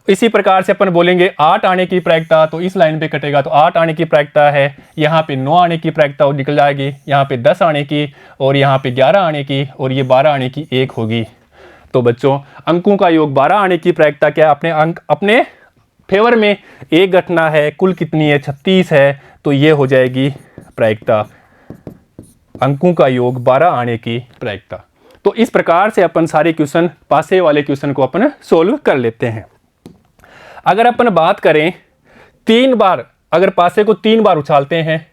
इसी प्रकार से अपन बोलेंगे 8 आने की प्रायिकता, तो इस लाइन पे कटेगा तो 8 आने की प्रायिकता है, यहाँ पे 9 आने की प्रायिकता निकल जाएगी, यहाँ पे 10 आने की, और यहाँ पे 11 आने की, और ये 12 आने की 1 होगी। तो बच्चों अंकों का योग 12 आने की प्रायिकता क्या अपने अंक अपने फेवर में, एक घटना है, कुल कितनी है? 36 है। तो ये हो जाएगी प्रायिकता, अंकों का योग 12 आने की प्रायिकता। तो इस प्रकार से अपन सारे क्वेश्चन, पासे वाले क्वेश्चन को अपन सोल्व कर लेते हैं। अगर अपन बात करें 3 बार, अगर पासे को 3 बार उछालते हैं,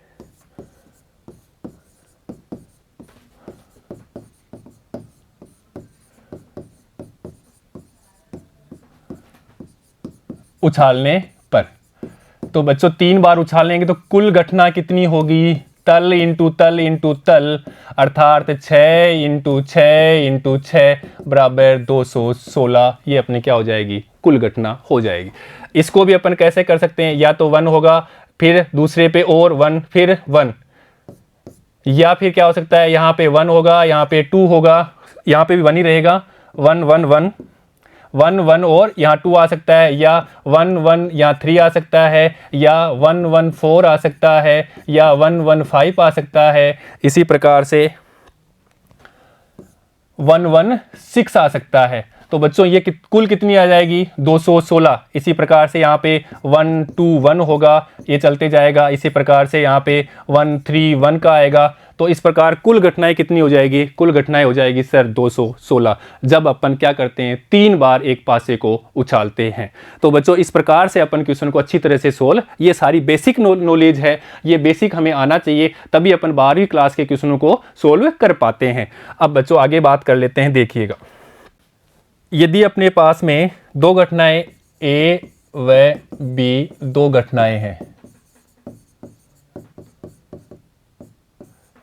उछालने पर, तो बच्चों 3 बार उछालेंगे तो कुल घटना कितनी होगी? तल इंटू तल इंटू तल, अर्थात 6 इंटू 6 इंटू 6 बराबर 216। ये अपने क्या हो जाएगी? कुल घटना हो जाएगी। इसको भी अपन कैसे कर सकते हैं? या तो 1 होगा, फिर दूसरे पे और 1, फिर 1, या फिर क्या हो सकता है यहाँ पे 1 होगा, यहाँ पे 2 होगा, यहाँ पे भी 1 ही रहेगा, 1 1 1 1 1, और यहाँ 2 आ सकता है, या 1 1 यहाँ 3 आ सकता है, या 1 1 4 आ सकता है, या 1 1 5 आ सकता है। इसी प्रकार से 1 1 6 आ सकता है। तो बच्चों ये कुल कितनी आ जाएगी? 216। इसी प्रकार से यहाँ पे 1 2 1 होगा, ये चलते जाएगा। इसी प्रकार से यहाँ पे 1 3 1 का आएगा। तो इस प्रकार कुल घटनाएं कितनी हो जाएगी? कुल घटनाएं हो जाएगी सर 216, जब अपन क्या करते हैं 3 बार एक पासे को उछालते हैं। तो बच्चों इस प्रकार से अपन क्वेश्चन को अच्छी तरह से सोल्व, ये सारी बेसिक नॉलेज है, ये बेसिक हमें आना चाहिए, तभी अपन 12वीं क्लास के क्वेश्चनों को सोल्व कर पाते हैं। अब बच्चों आगे बात कर लेते हैं। देखिएगा, यदि अपने पास में 2 घटनाएं ए व बी, 2 घटनाएं हैं,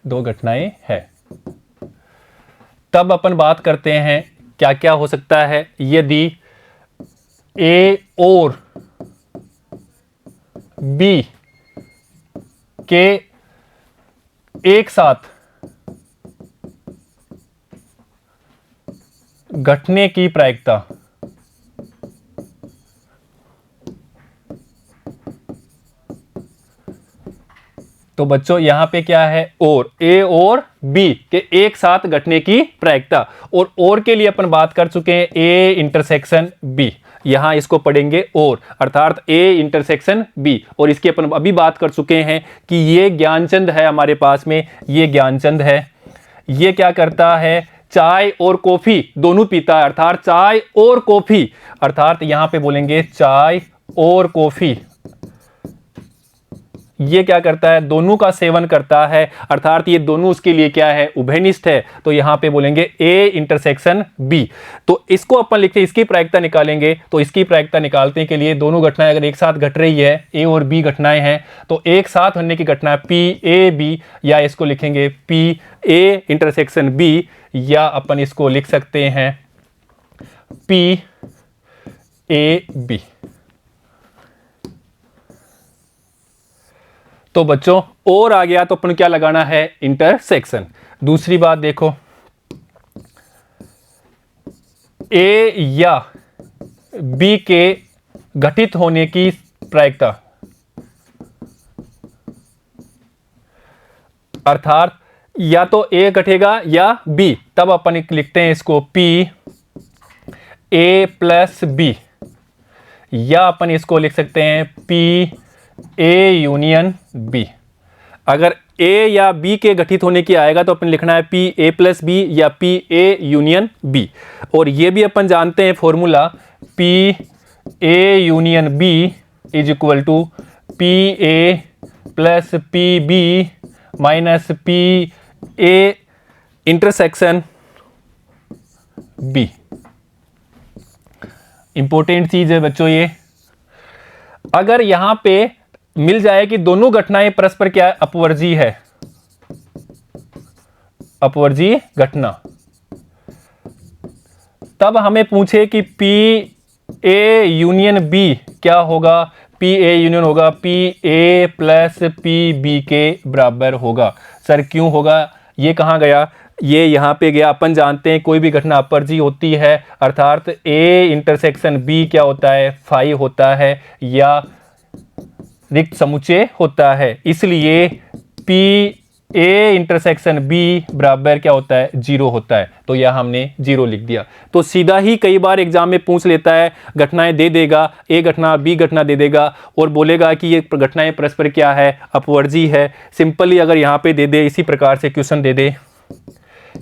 2 घटनाएं हैं, तब अपन बात करते हैं क्या क्या हो सकता है। यदि ए और बी के एक साथ घटने की प्रायिकता, तो बच्चों यहां पे क्या है? और ए और बी के एक साथ घटने की प्रायिकता, और के लिए अपन बात कर चुके हैं ए इंटरसेक्शन बी, यहां इसको पढ़ेंगे और, अर्थात ए इंटरसेक्शन बी। और इसकी अपन अभी बात कर चुके हैं कि ये ज्ञानचंद है हमारे पास में, ये ज्ञानचंद है, ये क्या करता है? चाय और कॉफी दोनों पीता है, अर्थात चाय और कॉफी, अर्थात यहां पे बोलेंगे चाय और कॉफी, ये क्या करता है, दोनों का सेवन करता है, अर्थात ये दोनों उसके लिए क्या है, उभयनिष्ठ है। तो यहां पे बोलेंगे ए इंटरसेक्शन बी। तो इसको अपन लिखते हैं, इसकी प्रायिकता निकालेंगे। तो इसकी प्रायिकता निकालने के लिए दोनों घटनाएं अगर एक साथ घट रही है, ए और बी घटनाएं हैं, तो एक साथ होने की घटना पी ए बी, या इसको लिखेंगे पी ए इंटरसेक्शन बी, या अपन इसको लिख सकते हैं पी ए बी। तो बच्चों और आ गया तो अपन क्या लगाना है, इंटरसेक्शन। दूसरी बात देखो, ए या बी के घटित होने की प्रायिकता, अर्थात या तो ए घटेगा या बी, तब अपन लिखते हैं इसको पी ए प्लस बी, या अपन इसको लिख सकते हैं पी ए यूनियन बी। अगर ए या बी के घटित होने की आएगा तो अपन लिखना है पी ए प्लस बी या पी ए यूनियन बी। और ये भी अपन जानते हैं formula, P A union B is equal to P A plus P B minus P A intersection B. Important चीज है बच्चों ये। अगर यहां पे मिल जाए कि दोनों घटनाएं परस्पर क्या है, अपवर्जी है, अपवर्जी घटना, तब हमें पूछे कि पी ए यूनियन बी क्या होगा, पी ए यूनियन होगा P A plus P B के बराबर होगा। सर क्यों होगा, ये कहां गया, ये यहां पे गया। अपन जानते हैं कोई भी घटना अपवर्जी होती है, अर्थात ए इंटरसेक्शन बी क्या होता है, फाई होता है या रिक्त समुच्चय होता है, इसलिए पी ए इंटरसेक्शन बी बराबर क्या होता है, 0 होता है। तो यह हमने 0 लिख दिया। तो सीधा ही कई बार एग्जाम में पूछ लेता है, घटनाएं दे देगा, ए घटना बी घटना दे देगा और बोलेगा कि ये घटनाएं परस्पर क्या है, अपवर्जी है। सिंपली अगर यहाँ पे दे दे, इसी प्रकार से क्वेश्चन दे दे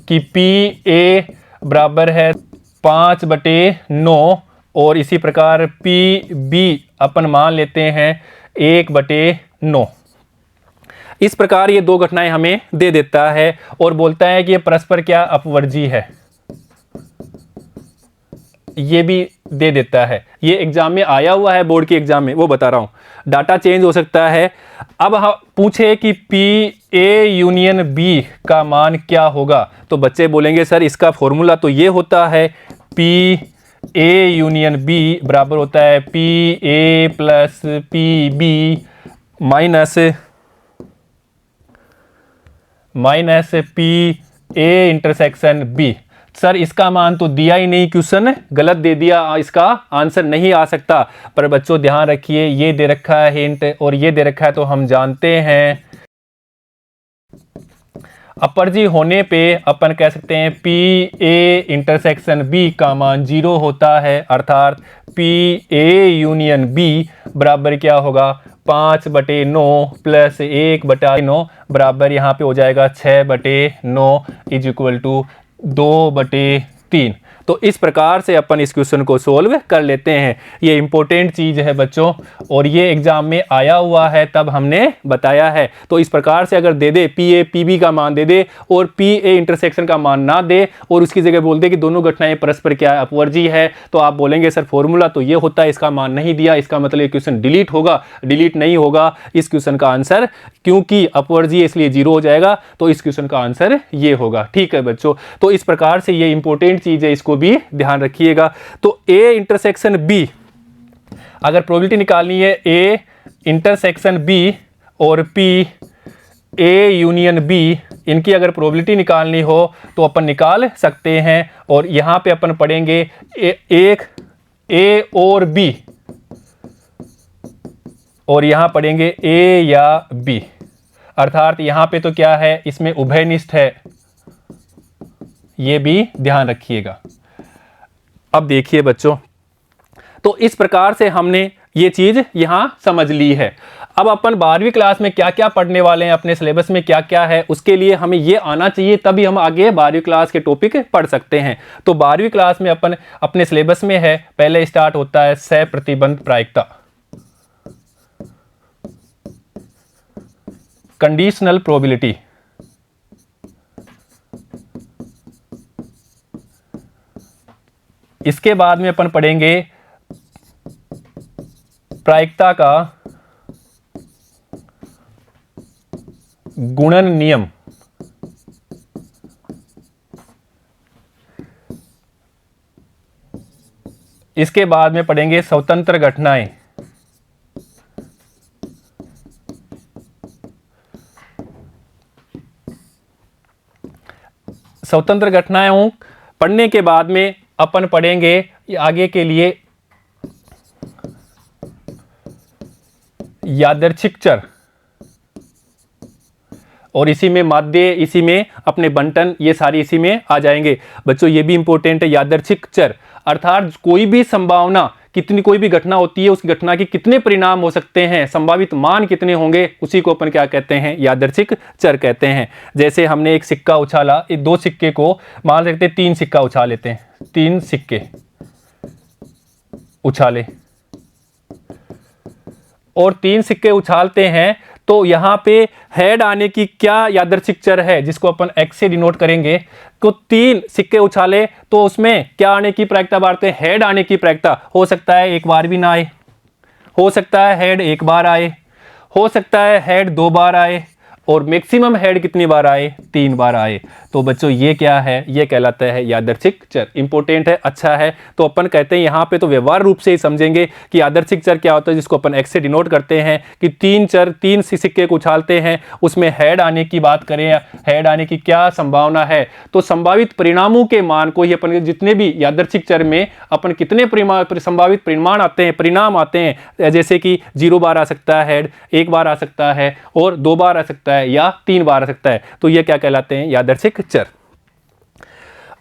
कि पी ए बराबर है 5/9 और इसी प्रकार पी बी अपन मान लेते हैं 1/9। इस प्रकार ये दो घटनाएं हमें दे देता है और बोलता है कि ये परस्पर क्या, अपवर्जी है, ये भी दे देता है। ये एग्जाम में आया हुआ है, बोर्ड के एग्जाम में, वो बता रहा हूं। डाटा चेंज हो सकता है। अब हम पूछे कि पी ए यूनियन बी का मान क्या होगा, तो बच्चे बोलेंगे सर इसका फॉर्मूला तो ये होता है, पी ए यूनियन बी बराबर होता है P A plus P B minus P A intersection B. Sir इसका मान तो दिया ही नहीं, क्वेश्चन गलत दे दिया, इसका आंसर नहीं आ सकता। पर बच्चों ध्यान रखिए, ये दे रखा है हिंट और ये दे रखा है, तो हम जानते हैं अपवर्जी होने पे अपन कह सकते हैं पी ए इंटरसेक्शन बी का मान 0 होता है, अर्थात पी ए यूनियन बी बराबर क्या होगा, 5/9 प्लस 1/9 बराबर यहाँ पे हो जाएगा 6/9 इज इक्वल टू 2/3। तो इस प्रकार से अपन इस क्वेश्चन को सोल्व कर लेते हैं। ये इंपॉर्टेंट चीज है बच्चों और ये एग्जाम में आया हुआ है, तब हमने बताया है। तो इस प्रकार से अगर दे दे, पी ए पी बी का मान दे दे और पी ए इंटरसेक्शन का मान ना दे और उसकी जगह बोल दे कि दोनों घटनाएं परस्पर क्या है, अपवर्जी है, तो आप बोलेंगे सर फॉर्मूला तो ये होता है, इसका मान नहीं दिया, इसका मतलब ये क्वेश्चन डिलीट होगा। डिलीट नहीं होगा इस क्वेश्चन का आंसर, क्योंकि अपवर्जी है इसलिए 0 हो जाएगा। तो इस क्वेश्चन का आंसर ये होगा। ठीक है बच्चों, तो इस प्रकार से ये इंपॉर्टेंट चीज है, इसको भी ध्यान रखिएगा। तो ए इंटरसेक्शन बी, अगर प्रोबेबिलिटी निकालनी है ए इंटरसेक्शन बी और पी ए यूनियन बी, इनकी अगर प्रोबेबिलिटी निकालनी हो तो अपन निकाल सकते हैं। और यहां पे अपन पढ़ेंगे एक ए और बी और यहां पढ़ेंगे ए या बी, अर्थात यहां पे तो क्या है, इसमें उभयनिष्ठ है, ये भी ध्यान रखिएगा। अब देखिए बच्चों, तो इस प्रकार से हमने ये चीज यहां समझ ली है। अब अपन 12वीं क्लास में क्या क्या पढ़ने वाले हैं, अपने सिलेबस में क्या क्या है, उसके लिए हमें ये आना चाहिए, तभी हम आगे 12वीं क्लास के टॉपिक पढ़ सकते हैं। तो 12वीं क्लास में अपन अपने सिलेबस में है, पहले स्टार्ट होता है सह प्रतिबंध प्रायिकता। Conditional probability. इसके बाद में अपन पढ़ेंगे प्रायिकता का गुणन नियम। इसके बाद में पढ़ेंगे स्वतंत्र घटनाएं। स्वतंत्र घटनाओं पढ़ने के बाद में अपन पढ़ेंगे आगे के लिए यादृच्छिक चर, और इसी में माध्य, इसी में अपने बंटन, ये सारी इसी में आ जाएंगे। बच्चों ये भी इंपॉर्टेंट है, यादृच्छिक चर अर्थात कोई भी संभावना, कितनी कोई भी घटना होती है, उस घटना के कितने परिणाम हो सकते हैं, संभावित मान कितने होंगे, उसी को अपन क्या कहते हैं, यादृच्छिक चर कहते हैं। जैसे हमने एक सिक्का उछाला, एक दो सिक्के को मान सकते हैं, 3 सिक्का उछाल लेते हैं, 3 सिक्के उछाले और 3 सिक्के उछालते हैं, तो यहां पे हेड आने की क्या यादृच्छिक चर है, जिसको अपन एक्स से डिनोट करेंगे। तो 3 सिक्के उछाले तो उसमें क्या आने की प्रायिकता बांटते हैं, हेड आने की प्रायिकता। हो सकता है एक बार भी ना आए, हो सकता है हेड एक बार आए, हो सकता है हेड 2 बार आए, और मैक्सिमम हेड कितनी बार आए, 3 बार आए। तो बच्चों ये क्या है, ये कहलाता है यादृच्छिक चर। इंपॉर्टेंट है, अच्छा है। तो अपन कहते हैं यहाँ पे तो व्यवहार रूप से ही समझेंगे कि यादृच्छिक चर क्या होता है, जिसको अपन एक्स से डिनोट करते हैं कि 3 सिक्के को उछालते हैं, उसमें हेड आने की बात करें, हेड आने की क्या संभावना है, तो संभावित परिणामों के मान को ही अपन, जितने भी यादृच्छिक चर में अपन कितने संभावित परिमाण आते हैं, परिणाम आते हैं, जैसे कि 0 बार आ सकता है हेड, 1 बार आ सकता है, और 2 बार आ सकता है, या 3 बार आ सकता है, तो ये क्या कहलाते हैं, यादृच्छिक चर।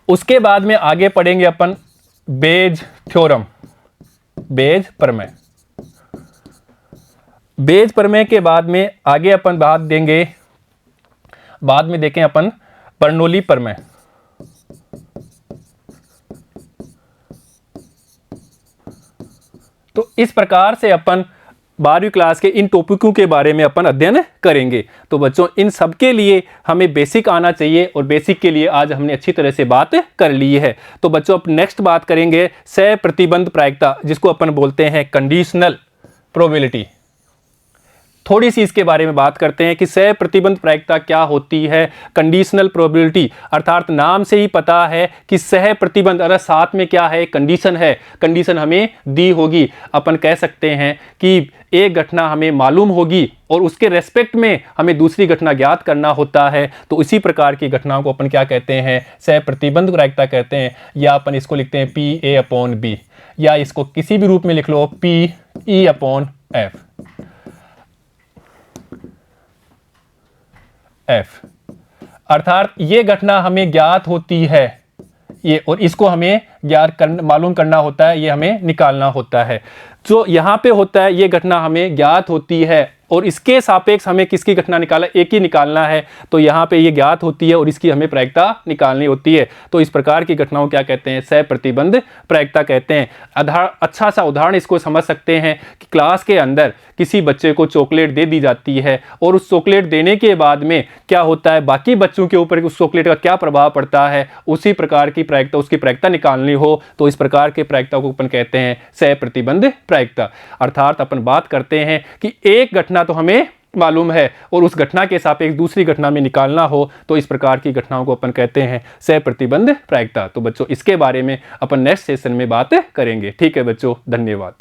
उसके बाद में आगे पढ़ेंगे अपन बेज थ्योरम, बेज प्रमेय। बेज प्रमेय के बाद में आगे अपन बात देंगे, बाद में देखें अपन बर्नौली प्रमेय। तो इस प्रकार से अपन 12वीं क्लास के इन टॉपिकों के बारे में अपन अध्ययन करेंगे। तो बच्चों इन सब के लिए हमें बेसिक आना चाहिए, और बेसिक के लिए आज हमने अच्छी तरह से बात कर ली है। तो बच्चों अब नेक्स्ट बात करेंगे सह प्रतिबंध प्रायिकता, जिसको अपन बोलते हैं कंडीशनल प्रोबेबिलिटी। थोड़ी सी इसके बारे में बात करते हैं कि सह प्रतिबंध प्रायिकता क्या होती है। कंडीशनल प्रोबेबिलिटी अर्थात नाम से ही पता है कि सह प्रतिबंध, अगर साथ में क्या है, कंडीशन है, कंडीशन हमें दी होगी। अपन कह सकते हैं कि एक घटना हमें मालूम होगी और उसके रेस्पेक्ट में हमें दूसरी घटना ज्ञात करना होता है, तो इसी प्रकार की घटनाओं को अपन क्या कहते हैं, सह प्रतिबंध प्रायिकता कहते हैं। या अपन इसको लिखते हैं PA/B, या इसको किसी भी रूप में लिख लो PE/F। अर्थात ये घटना हमें ज्ञात होती है, ये, और इसको हमें मालूम करना होता है, ये हमें निकालना होता है। जो यहाँ पे होता है, ये घटना हमें ज्ञात होती है और इसके सापेक्ष हमें किसकी घटना निकालना, एक ही निकालना है। तो यहाँ पे ये ज्ञात होती है और इसकी हमें प्रायिकता निकालनी होती है। तो इस प्रकार की घटनाओं क्या कहते हैं, सह प्रतिबंध प्रायिकता कहते हैं। अच्छा सा उदाहरण इसको समझ सकते हैं कि क्लास के अंदर किसी बच्चे को चॉकलेट दे दी जाती है, और उस चॉकलेट देने के बाद में क्या होता है, बाकी बच्चों के ऊपर उस चॉकलेट का क्या प्रभाव पड़ता है, उसी प्रकार की प्रायिकता, उसकी प्रायिकता निकालनी हो, तो इस प्रकार के प्रायिकता को अपन कहते हैं सह प्रतिबंध प्रायिकता। अर्थात अपन बात करते हैं कि एक घटना तो हमें मालूम है और उस घटना के सापेक्ष दूसरी घटना में निकालना हो, तो इस प्रकार की घटनाओं को अपन कहते हैं सह प्रतिबंध प्रायिकता। तो बच्चों इसके बारे में अपन नेक्स्ट सेशन में बात करेंगे। ठीक है बच्चों, धन्यवाद।